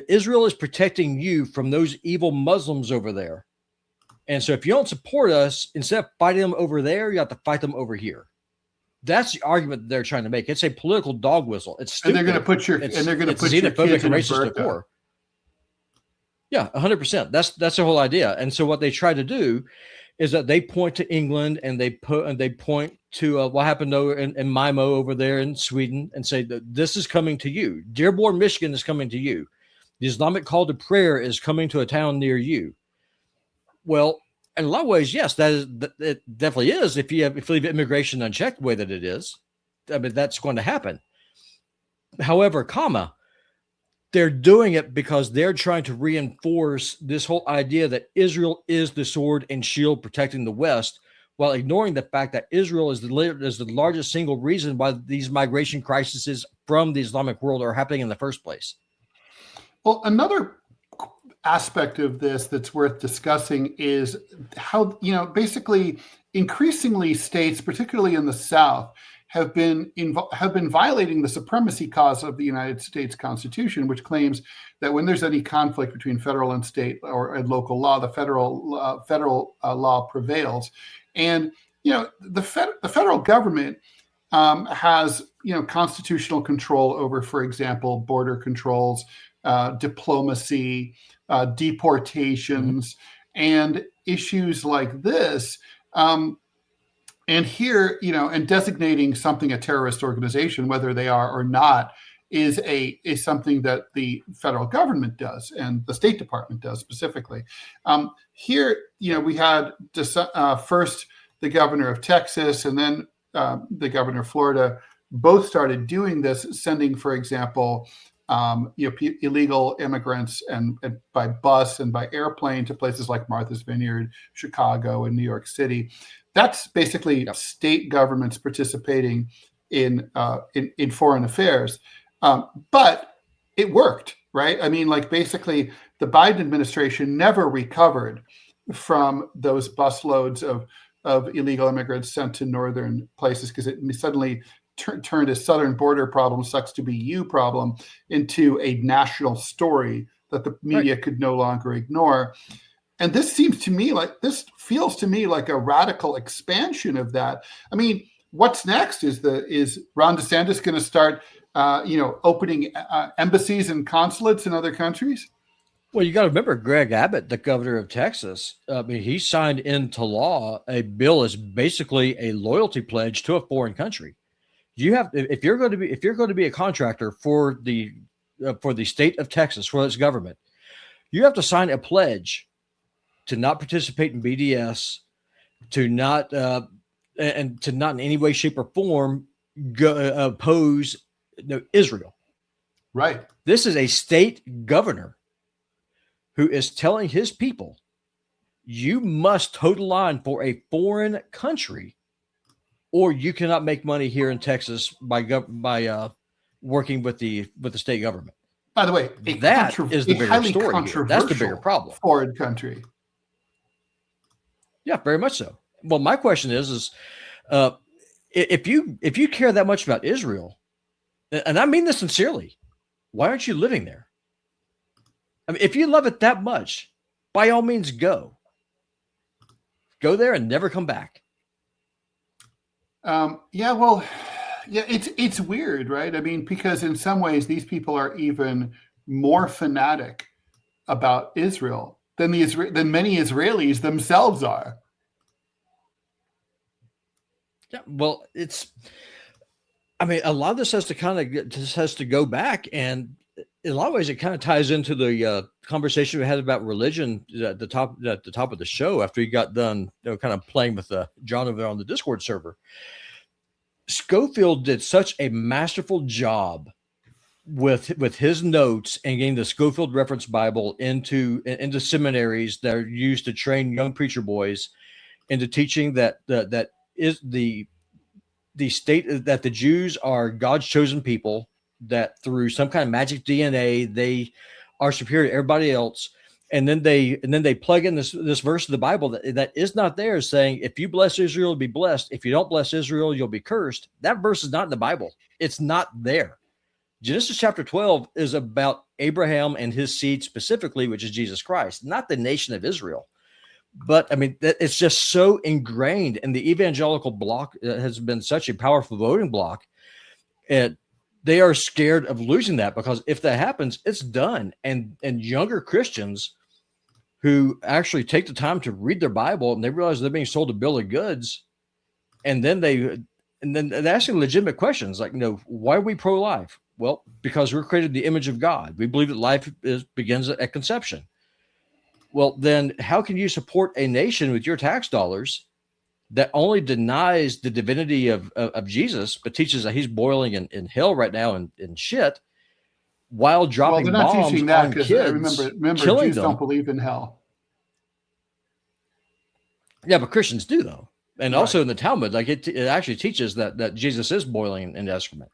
Israel is protecting you from those evil Muslims over there. And so if you don't support us, instead of fighting them over there, you have to fight them over here. That's the argument that they're trying to make. It's a political dog whistle. It's stupid. And they're going to put your kids in a burqa. Yeah, 100%. That's the whole idea. And so what they try to do is that they point to England and they point to what happened in Malmö over there in Sweden and say that this is coming to you. Dearborn, Michigan is coming to you. The Islamic call to prayer is coming to a town near you. Well, in a lot of ways, yes, it definitely is. If you leave immigration unchecked the way that it is, I mean, that's going to happen. However, they're doing it because they're trying to reinforce this whole idea that Israel is the sword and shield protecting the West, while ignoring the fact that Israel is the largest single reason why these migration crises from the Islamic world are happening in the first place. Well, another aspect of this that's worth discussing is how, basically increasingly states, particularly in the South, have been violating the supremacy clause of the United States Constitution, which claims that when there's any conflict between federal and state or local law, the federal law prevails. And the federal government has constitutional control over, for example, border controls, diplomacy, deportations, and issues like this. And here, and designating something a terrorist organization, whether they are or not, is something that the federal government does and the State Department does specifically. Here, we had first the governor of Texas and then the governor of Florida both started doing this, sending, for example, illegal immigrants and by bus and by airplane to places like Martha's Vineyard, Chicago, and New York City. That's basically state governments participating in foreign affairs. But it worked, right? I mean, like basically the Biden administration never recovered from those busloads of illegal immigrants sent to northern places because it suddenly turned a southern border problem, sucks to be you problem, into a national story that the media could no longer ignore. And this feels to me like a radical expansion of that. I mean, what's next? Is Ron DeSantis going to start, opening embassies and consulates in other countries? Well, you got to remember Greg Abbott, the governor of Texas. I mean, he signed into law a bill is basically a loyalty pledge to a foreign country. You have, if you're going to be a contractor for the state of Texas, for its government, you have to sign a pledge to not participate in BDS, to not and to not in any way, shape, or form oppose Israel. Right. This is a state governor who is telling his people, you must toe the line for a foreign country, or you cannot make money here in Texas by working with the state government. By the way, that is the bigger story here. That's the bigger problem. Foreign country. Yeah, very much so. Well, my question is if you care that much about Israel, and I mean this sincerely, why aren't you living there? I mean, if you love it that much, by all means, go there and never come back. It's weird, right? I mean, because in some ways, these people are even more fanatic about Israel than many Israelis themselves are. Yeah, well, a lot of this has to go back, and in a lot of ways, it kind of ties into the conversation we had about religion at the top of the show after he got done, kind of playing with John over there on the Discord server. Schofield did such a masterful job with his notes and getting the Schofield Reference Bible into seminaries that are used to train young preacher boys into teaching that is the state that the Jews are God's chosen people, that through some kind of magic DNA they are superior to everybody else, and then they plug in this verse of the Bible that is not there, saying if you bless Israel, you'll be blessed. If you don't bless Israel, you'll be cursed. That verse is not in the Bible. It's not there. Genesis chapter 12 is about Abraham and his seed specifically, which is Jesus Christ, not the nation of Israel. But I mean, it's just so ingrained, and the evangelical bloc has been such a powerful voting bloc, and they are scared of losing that, because if that happens, it's done. And younger Christians who actually take the time to read their Bible and they realize they're being sold a bill of goods, and then they're asking legitimate questions like, why are we pro-life? Well, because we're created in the image of God. We believe that life begins at conception. Well, then how can you support a nation with your tax dollars that only denies the divinity of Jesus, but teaches that he's boiling in hell right now in shit, while dropping bombs on kids, remember, Jews don't believe in hell. Yeah, but Christians do, though. And also in the Talmud, like it actually teaches that Jesus is boiling in excrement.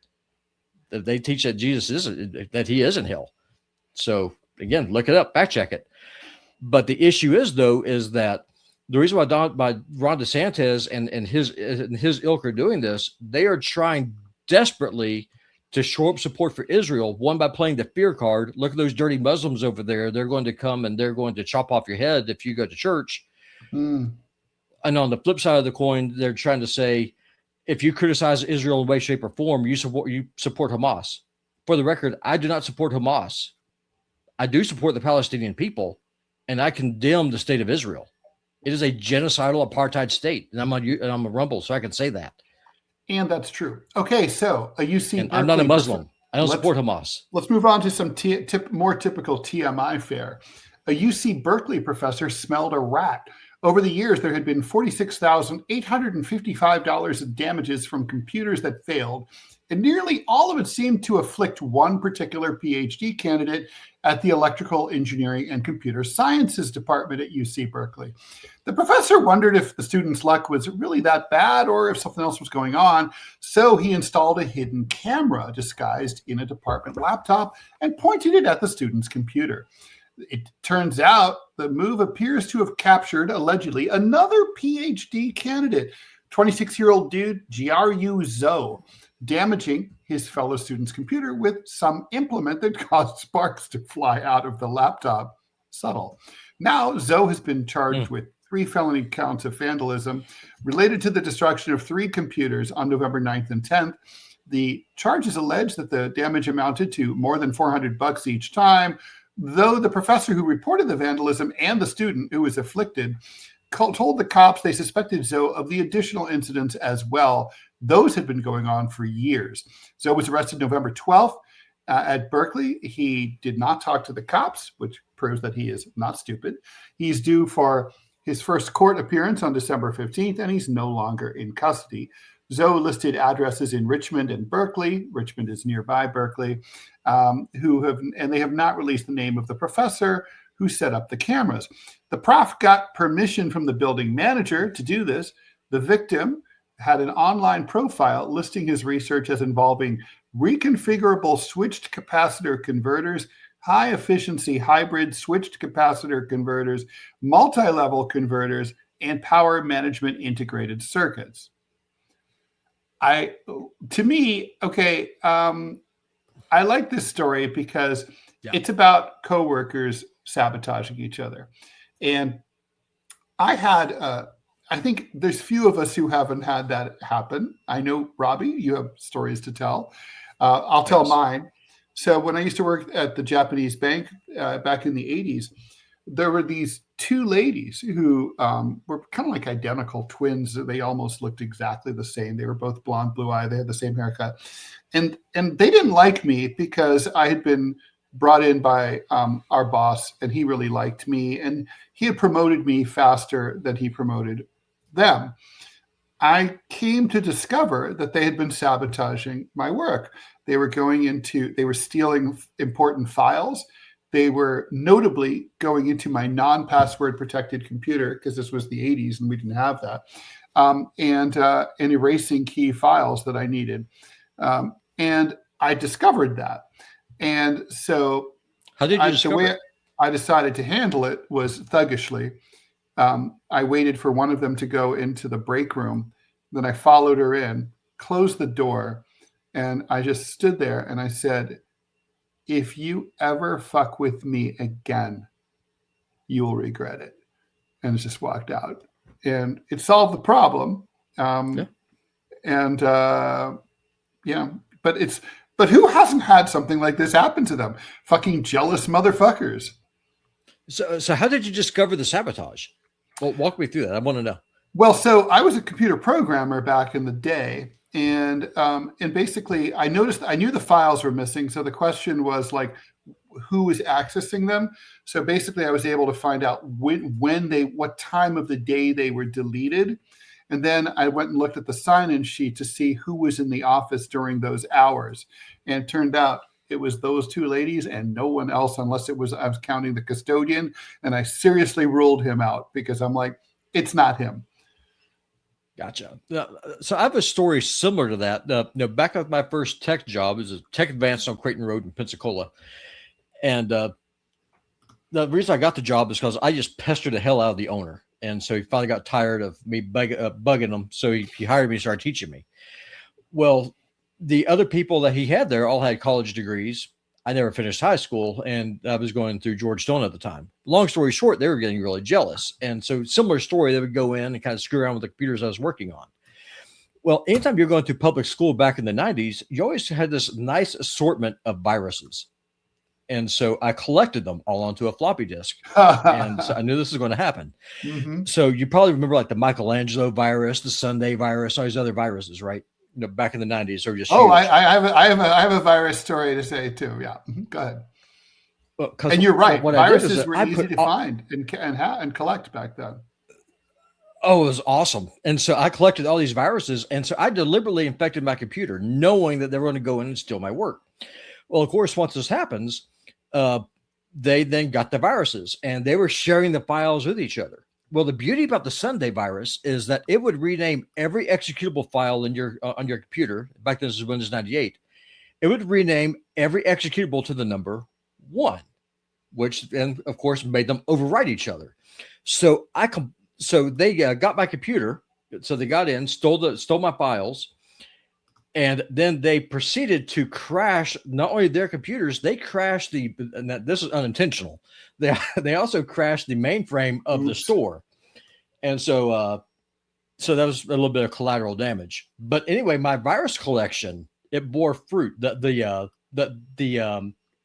That they teach that he is in hell. So again, look it up, fact check it. But the issue is that the reason why Ron DeSantis and his ilk are doing this, they are trying desperately to shore up support for Israel. One, by playing the fear card. Look at those dirty Muslims over there. They're going to come and they're going to chop off your head if you go to church. And on the flip side of the coin, they're trying to say, if you criticize Israel in way, shape, or form, you support Hamas. For the record, I do not support Hamas. I do support the Palestinian people, and I condemn the state of Israel. It is a genocidal apartheid state, and I'm a Rumble, so I can say that. And that's true. Okay, so a UC. And I'm not a Muslim. I don't support Hamas. Let's move on to some more typical TMI fare. A UC Berkeley professor smelled a rat. Over the years, there had been $46,855 in damages from computers that failed and nearly all of it seemed to afflict one particular PhD candidate at the Electrical Engineering and Computer Sciences Department at UC Berkeley. The professor wondered if the student's luck was really that bad or if something else was going on, so he installed a hidden camera disguised in a department laptop and pointed it at the student's computer. It turns out the move appears to have captured, allegedly, another PhD candidate, 26-year-old dude Jiaryu Zhou, damaging his fellow student's computer with some implement that caused sparks to fly out of the laptop. Subtle. Now, Zhou has been charged with 3 felony counts of vandalism related to the destruction of 3 computers on November 9th and 10th. The charges allege that the damage amounted to more than $400 each time, though the professor who reported the vandalism and the student who was afflicted told the cops they suspected Zhou of the additional incidents as well. Those had been going on for years. Zhou was arrested November 12th at Berkeley. He did not talk to the cops, which proves that he is not stupid. He's due for his first court appearance on December 15th, and he's no longer in custody. Zhou listed addresses in Richmond and Berkeley. Richmond is nearby Berkeley, and they have not released the name of the professor who set up the cameras. The prof got permission from the building manager to do this. The victim had an online profile listing his research as involving reconfigurable switched capacitor converters, high-efficiency hybrid switched capacitor converters, multi-level converters, and power management integrated circuits. I like this story because it's about coworkers sabotaging each other. And I think there's few of us who haven't had that happen. I know, Robby, you have stories to tell. I'll tell mine. So when I used to work at the Japanese bank back in the 80s, there were these 2 ladies who were kind of like identical twins. They almost looked exactly the same. They were both blonde, blue-eyed. They had the same haircut. And they didn't like me because I had been brought in by our boss, and he really liked me. And he had promoted me faster than he promoted them. I came to discover that they had been sabotaging my work. They were stealing important files. They were notably going into my non-password protected computer, because this was the 80s and we didn't have that, and erasing key files that I needed. And I discovered that. And so how did you discover the way I decided to handle it was thuggishly. I waited for one of them to go into the break room. Then I followed her in, closed the door, and I just stood there and I said, "If you ever fuck with me again, you will regret it." And just walked out. And it solved the problem. But who hasn't had something like this happen to them? Fucking jealous motherfuckers. So how did you discover the sabotage? Well, walk me through that. I want to know. Well, so I was a computer programmer back in the day, and basically I knew the files were missing. So the question was like, who was accessing them? So basically I was able to find out what time of the day they were deleted. And then I went and looked at the sign-in sheet to see who was in the office during those hours. And it turned out it was those 2 ladies and no one else, unless I was counting the custodian. And I seriously ruled him out because I'm like, it's not him. Gotcha. So I have a story similar to that. Back at my first tech job, it was a Tech Advance on Creighton Road in Pensacola. And the reason I got the job is because I just pestered the hell out of the owner. And so he finally got tired of me bugging him. So he hired me to start teaching me. Well, the other people that he had there all had college degrees. I never finished high school, and I was going through George Stone at the time. Long story short, they were getting really jealous. And so similar story, they would go in and kind of screw around with the computers I was working on. Well, anytime you're going through public school back in the 90s, you always had this nice assortment of viruses. And so I collected them all onto a floppy disk. And so I knew this was going to happen. Mm-hmm. So you probably remember like the Michelangelo virus, the Sunday virus, all these other viruses, right? Back in the 90s. Or just I have a virus story to say too. Yeah. Go ahead. Well, and you're right. Viruses were easy to find and collect back then. Oh, it was awesome. And so I collected all these viruses. And so I deliberately infected my computer, knowing that they were going to go in and steal my work. Well, of course, once this happens, they then got the viruses and they were sharing the files with each other. Well, the beauty about the Sunday virus is that it would rename every executable file in your on your computer. Back then, this is Windows 98. It would rename every executable to the number 1, which then, of course, made them overwrite each other. So they got my computer. So they got in, stole my files, and then they proceeded to crash not only their computers, they crashed and this is unintentional. They also crashed the mainframe of the store, and so that was a little bit of collateral damage. But anyway, my virus collection, it bore fruit. The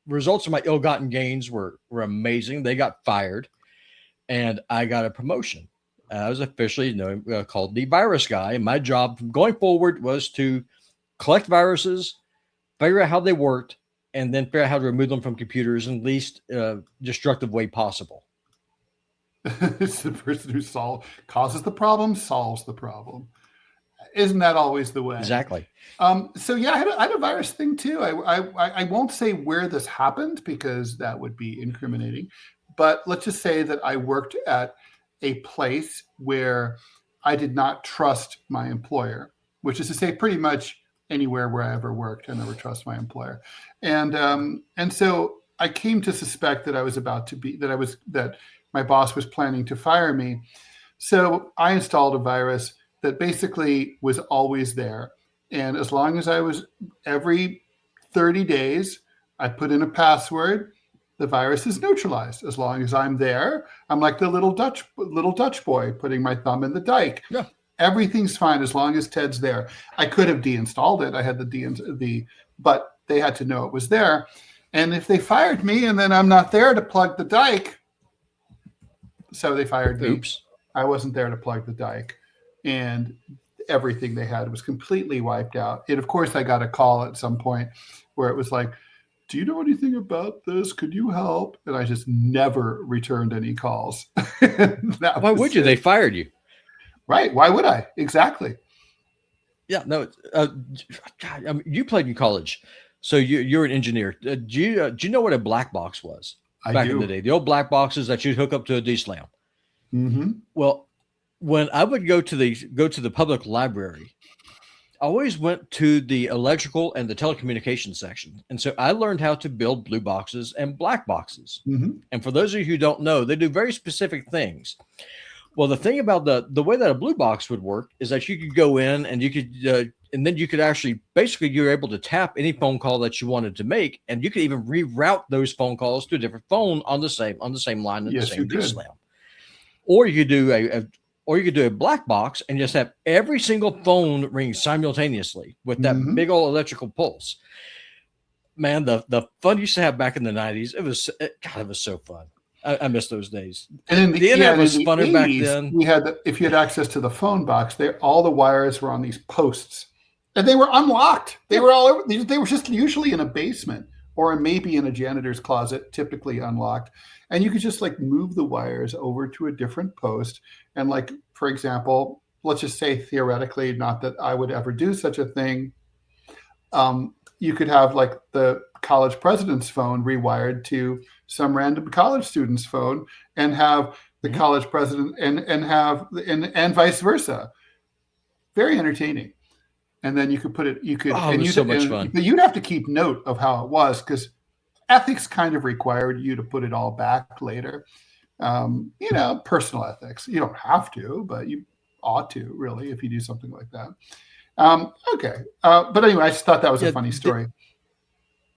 results of my ill-gotten gains were amazing. They got fired, and I got a promotion. I was officially called the virus guy, and my job from going forward was to collect viruses, figure out how they worked, and then figure out how to remove them from computers in the least destructive way possible. It's the person who causes the problem, solves the problem. Isn't that always the way? Exactly. So yeah, I had a virus thing too. I won't say where this happened because that would be incriminating, but let's just say that I worked at a place where I did not trust my employer, which is to say pretty much anywhere where I ever worked, I never trust my employer. And so I came to suspect that that my boss was planning to fire me. So I installed a virus that basically was always there. And as long as every 30 days, I put in a password, the virus is neutralized. As long as I'm there, I'm like the little Dutch boy putting my thumb in the dike. Yeah. Everything's fine as long as Ted's there. I could have deinstalled it. I had but they had to know it was there. And if they fired me and then I'm not there to plug the dike, so they fired me. Oops. I wasn't there to plug the dike, and everything they had was completely wiped out. And of course, I got a call at some point where it was like, do you know anything about this? Could you help? And I just never returned any calls. Why would you? They fired you. Right. Why would I? Exactly. Yeah, no. God, you played in college, so you're an engineer. Do you know what a black box was back in the day? The old black boxes that you'd hook up to a D-Slam. Mm-hmm. Well, when I would go to the public library, I always went to the electrical and the telecommunications section. And so I learned how to build blue boxes and black boxes. Mm-hmm. And for those of you who don't know, they do very specific things. Well, the thing about the way that a blue box would work is that you could go in and you could, and then you could actually, basically you're able to tap any phone call that you wanted to make. And you could even reroute those phone calls to a different phone on the same line in the same D-Slam. Or you could do a black box and just have every single phone ring simultaneously with that big old electrical pulse. Man, the fun used to have back in the 90s. It was so fun. I miss those days. And the internet was funner back then. If you had access to the phone box, all the wires were on these posts, and they were unlocked. They were all over. They were just usually in a basement or maybe in a janitor's closet, typically unlocked. And you could just like move the wires over to a different post. And like, for example, let's just say theoretically, not that I would ever do such a thing. You could have like the college president's phone rewired to some random college student's phone and have the college president and vice versa. Very entertaining. And then you could put it, it was so much fun. But you'd have to keep note of how it was because ethics kind of required you to put it all back later. Personal ethics. You don't have to, but you ought to really if you do something like that. Okay. But anyway, I just thought that was a funny story.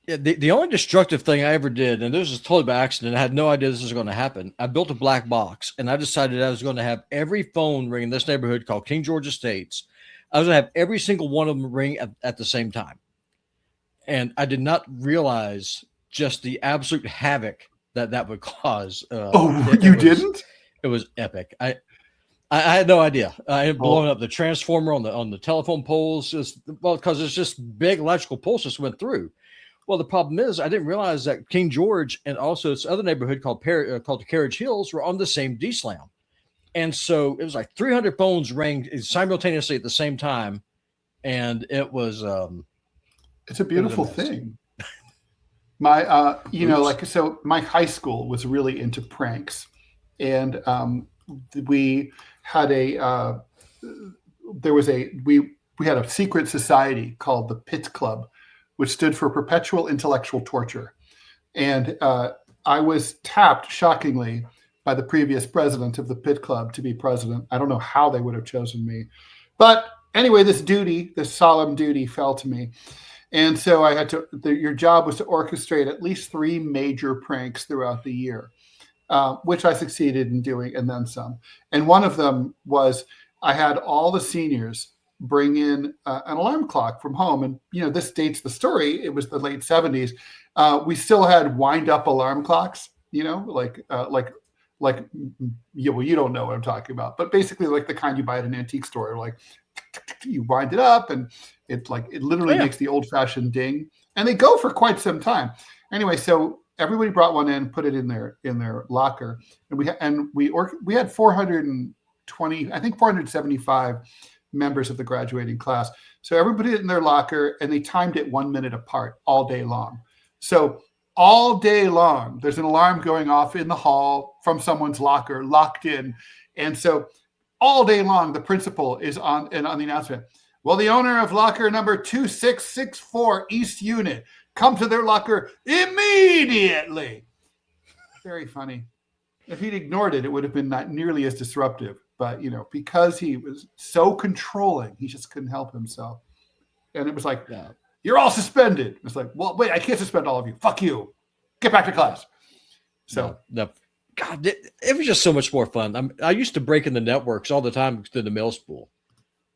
The only destructive thing I ever did, and this was totally by accident, I had no idea this was going to happen. I built a black box, and I decided I was going to have every phone ring in this neighborhood called King George Estates. I was going to have every single one of them ring at the same time. And I did not realize just the absolute havoc that would cause. You didn't? It was epic. I had no idea. I had blown up the transformer on the telephone poles because it's just big electrical pulses went through. Well, the problem is I didn't realize that King George and also this other neighborhood called the Carriage Hills were on the same D-Slam. And so it was like 300 phones rang simultaneously at the same time. And it was it's a beautiful thing. My, so my high school was really into pranks, and we had we had a secret society called the Pit Club, which stood for Perpetual Intellectual Torture, and I was tapped shockingly by the previous president of the Pit Club to be president. I don't know how they would have chosen me, but anyway, this solemn duty fell to me. And so I had your job was to orchestrate at least 3 major pranks throughout the year, which I succeeded in doing and then some. And one of them was I had all the seniors bring in an alarm clock from home. And, this dates the story. It was the late 70s. We still had wind up alarm clocks, you don't know what I'm talking about, but basically like the kind you buy at an antique store, like you wind it up and it literally makes the old fashioned ding, and they go for quite some time. Anyway, so everybody brought one in, put it in their locker, and we had 420, I think 475 members of the graduating class. So everybody put it in their locker, and they timed it 1 minute apart all day long. So all day long, there's an alarm going off in the hall from someone's locker, locked in, and so all day long, the principal is on the announcement. Well, the owner of locker number 2664 East Unit, come to their locker immediately. Very funny. If he'd ignored it, it would have been not nearly as disruptive. But, because he was so controlling, he just couldn't help himself. And it was like, you're all suspended. It's like, well, wait, I can't suspend all of you. Fuck you. Get back to class. So, God, it was just so much more fun. I used to break in the networks all the time to the mail spool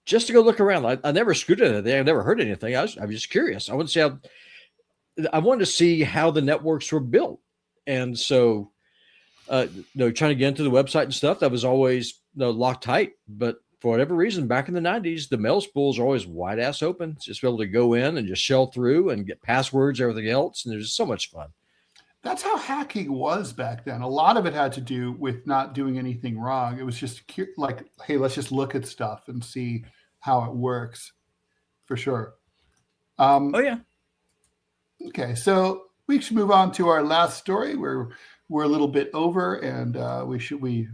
just to go look around. I never screwed anything. I never heard anything. I was just curious. I wanted to see how the networks were built. And so, trying to get into the website and stuff, that was always locked tight. But for whatever reason, back in the 90s, the mail spools are always wide ass open. Just be able to go in and just shell through and get passwords, everything else. And there's just so much fun. That's how hacking was back then. A lot of it had to do with not doing anything wrong. It was just like, hey, let's just look at stuff and see how it works, for sure. Yeah. Okay, so we should move on to our last story. We're a little bit over, and we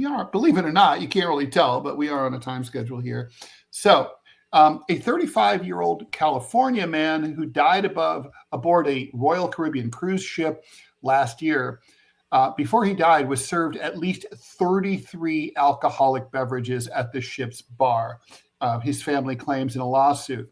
are, believe it or not, you can't really tell, but we are on a time schedule here. So a 35-year-old California man who died aboard a Royal Caribbean cruise ship last year, before he died, was served at least 33 alcoholic beverages at the ship's bar, his family claims in a lawsuit.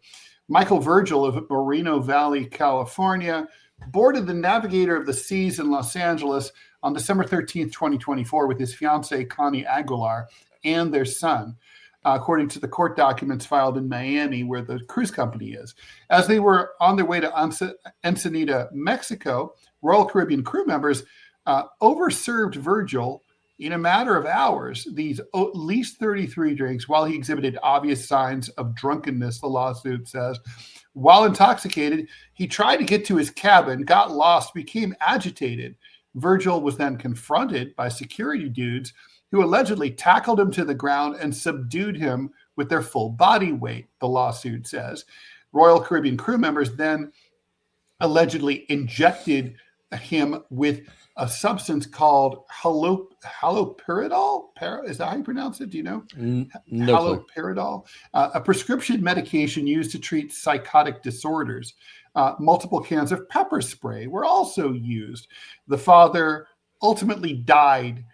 Michael Virgil of Moreno Valley, California, boarded the Navigator of the Seas in Los Angeles on December 13th, 2024, with his fiancée, Connie Aguilar, and their son, according to the court documents filed in Miami, where the cruise company is. As they were on their way to Ensenada, Mexico, Royal Caribbean crew members overserved Virgil in a matter of hours these at least 33 drinks while he exhibited obvious signs of drunkenness, the lawsuit says. While intoxicated, he tried to get to his cabin, got lost, became agitated. Virgil was then confronted by security dudes who allegedly tackled him to the ground and subdued him with their full body weight, the lawsuit says. Royal Caribbean crew members then allegedly injected him with a substance called haloperidol. Is that how you pronounce it? Do you know? No haloperidol, a prescription medication used to treat psychotic disorders. Multiple cans of pepper spray were also used. The father ultimately died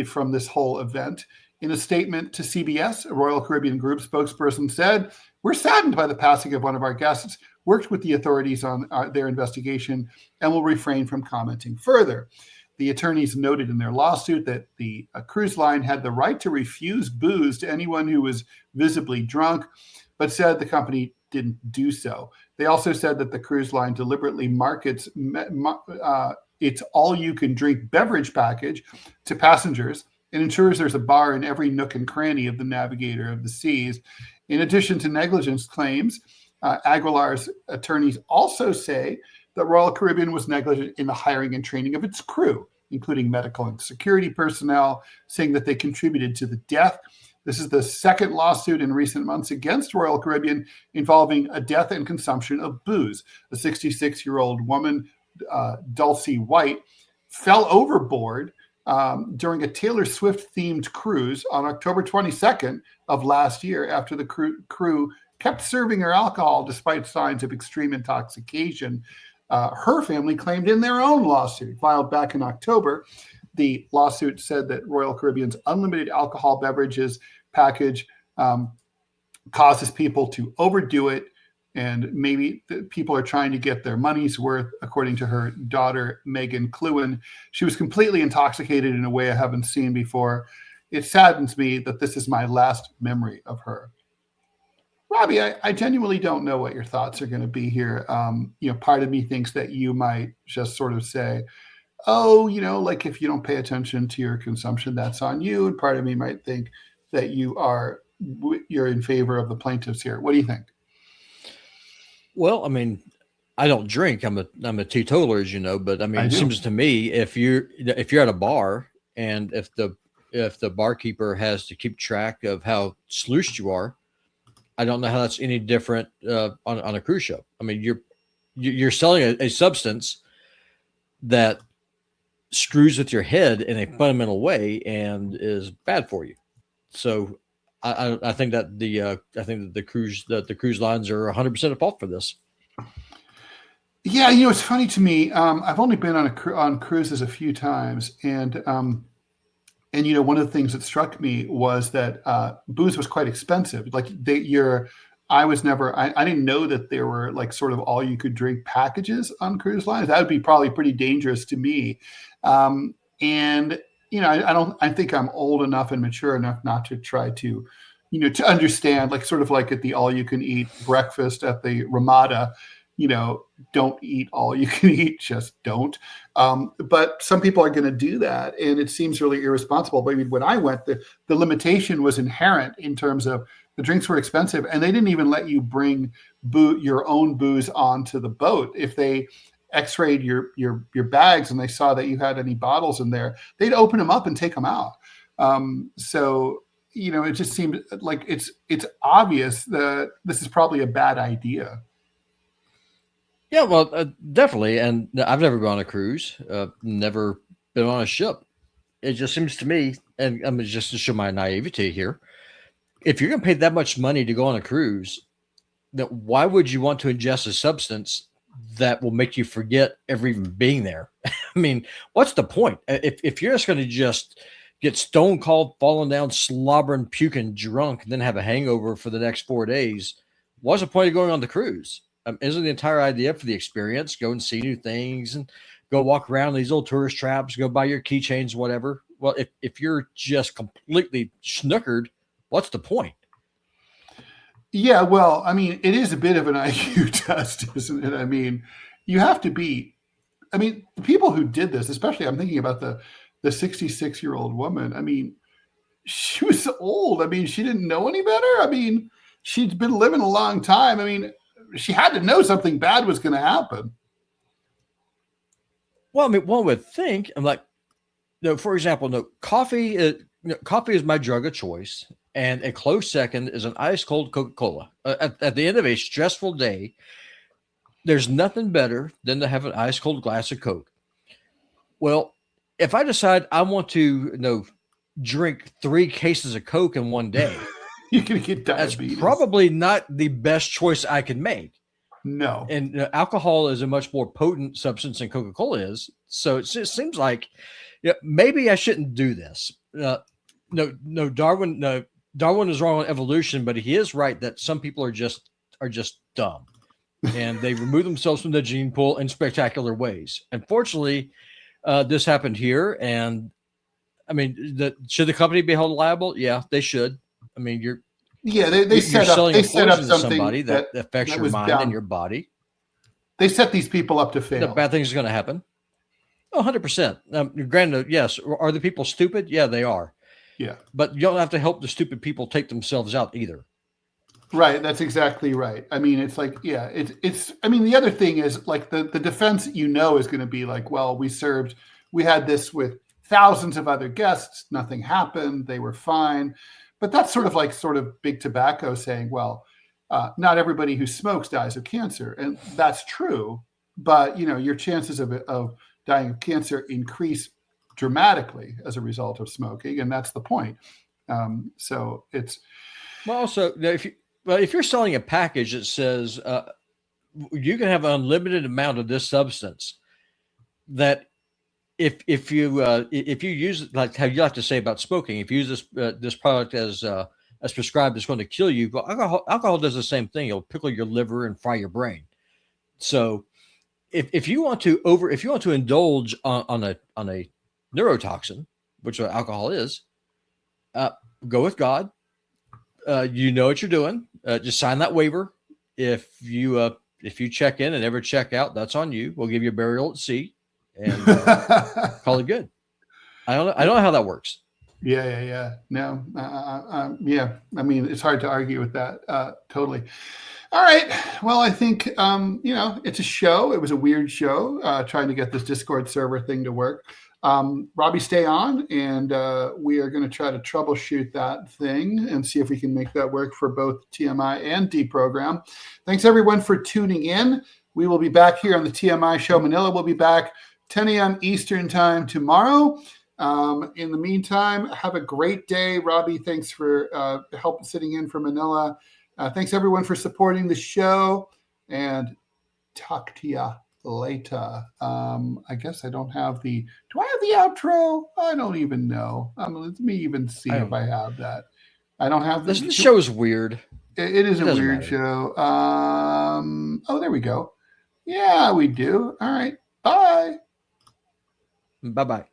from this whole event. In a statement to CBS, a Royal Caribbean Group spokesperson said, "We're saddened by the passing of one of our guests, worked with the authorities on their investigation, and will refrain from commenting further." The attorneys noted in their lawsuit that the cruise line had the right to refuse booze to anyone who was visibly drunk, but said the company didn't do so. They also said that the cruise line deliberately markets its all-you-can-drink beverage package to passengers and ensures there's a bar in every nook and cranny of the Navigator of the Seas. In addition to negligence claims, Aguilar's attorneys also say that Royal Caribbean was negligent in the hiring and training of its crew, including medical and security personnel, saying that they contributed to the death. This is the second lawsuit in recent months against Royal Caribbean involving a death and consumption of booze. A 66-year-old woman, Dulcie White, fell overboard during a Taylor Swift-themed cruise on October 22nd of last year after the crew kept serving her alcohol despite signs of extreme intoxication. Her family claimed in their own lawsuit filed back in October. The lawsuit said that Royal Caribbean's unlimited alcohol beverages package causes people to overdo it, and maybe people are trying to get their money's worth, according to her daughter, Megan Cluin. She was completely intoxicated in a way I haven't seen before. It saddens me that this is my last memory of her. Robby, I genuinely don't know what your thoughts are going to be here. Part of me thinks that you might just sort of say, oh, like if you don't pay attention to your consumption, that's on you. And part of me might think that you're in favor of the plaintiffs here. What do you think? Well, I mean, I don't drink. I'm a teetotaler, as you know. But I mean, it seems to me if you're at a bar and if the barkeeper has to keep track of how sluiced you are, I don't know how that's any different on a cruise ship. I mean, you're selling a substance that screws with your head in a fundamental way and is bad for you. So I think that the cruise lines are 100% at fault for this. Yeah, it's funny to me. I've only been on cruises a few times, and one of the things that struck me was that booze was quite expensive. Like I didn't know that there were like sort of all you could drink packages on cruise lines. That would be probably pretty dangerous to me. I think I'm old enough and mature enough not to try to, to understand, like sort of like at the all you can eat breakfast at the Ramada, don't eat all you can eat, just don't. But some people are going to do that, and it seems really irresponsible. But I mean, when I went, the limitation was inherent in terms of the drinks were expensive, and they didn't even let you bring your own booze onto the boat. If they x-rayed your bags and they saw that you had any bottles in there, they'd open them up and take them out. So it just seemed like it's obvious that this is probably a bad idea. Yeah, well, definitely. And I've never been on a cruise, never been on a ship. It just seems to me, and I mean, just to show my naivety here, if you're going to pay that much money to go on a cruise, that why would you want to ingest a substance that will make you forget ever even being there? I mean, what's the point? If you're just going to just get stone cold, falling down, slobbering, puking, drunk, and then have a hangover for the next 4 days, what's the point of going on the cruise? Isn't the entire idea for the experience, go and see new things and go walk around these little tourist traps, go buy your keychains, whatever? Well, if you're just completely snookered, what's the point? Yeah, well, I mean, it is a bit of an IQ test, isn't it? I mean, you have to be, the people who did this, especially I'm thinking about the 66-year-old woman. I mean, she was old. I mean, she didn't know any better. I mean, she'd been living a long time. I mean, she had to know something bad was going to happen. Well, I mean, one would think, I'm like, for example, coffee is my drug of choice. And a close second is an ice cold Coca-Cola. At the end of a stressful day, there's nothing better than to have an ice cold glass of Coke. Well, if I decide I want to drink 3 cases of Coke in one day, you're going to get diabetes. That's probably not the best choice I can make. No. And alcohol is a much more potent substance than Coca-Cola is. So it seems like maybe I shouldn't do this. Darwin is wrong on evolution, but he is right that some people are just dumb, and they remove themselves from the gene pool in spectacular ways. Unfortunately, this happened here, and I mean, should the company be held liable? Yeah, they should. I mean, they set up something to somebody that affects your mind and your body. They set these people up to fail. The bad things are going to happen. 100%. Granted, yes. Are the people stupid? Yeah, they are. Yeah. But you don't have to help the stupid people take themselves out either. Right. That's exactly right. I mean, it's like, the other thing is like the defense, is going to be like, well, we served we had this with thousands of other guests. Nothing happened. They were fine. But that's sort of big tobacco saying, well, not everybody who smokes dies of cancer. And that's true. But, your chances of dying of cancer increase dramatically as a result of smoking. And that's the point. So it's. Well, also, if you're selling a package that says you can have an unlimited amount of this substance, that if you use, like how you like to say about smoking, if you use this product as prescribed, it's going to kill you. But alcohol does the same thing. It'll pickle your liver and fry your brain. So if you want to indulge on a neurotoxin, which alcohol is, go with God. You know what you're doing. Just sign that waiver. If you check in and never check out, that's on you. We'll give you a burial at sea and call it good. I don't know how that works. Yeah. No, yeah. I mean, it's hard to argue with that. Totally. All right. Well, I think, it's a show. It was a weird show, trying to get this Discord server thing to work. Robby, stay on, and we are going to try to troubleshoot that thing and see if we can make that work for both TMI and Deprogram. Thanks, everyone, for tuning in. We will be back here on the TMI show. Manila will be back 10 a.m. Eastern time tomorrow. In the meantime, have a great day. Robby, thanks for help sitting in for Manila. Thanks, everyone, for supporting the show, and talk to ya later. I guess I don't have do I have the outro? I don't even know. Let me even see if I have that. I don't have this. The show is weird. It is a weird show. Oh, there we go. Yeah, we do. All right. Bye. Bye-bye.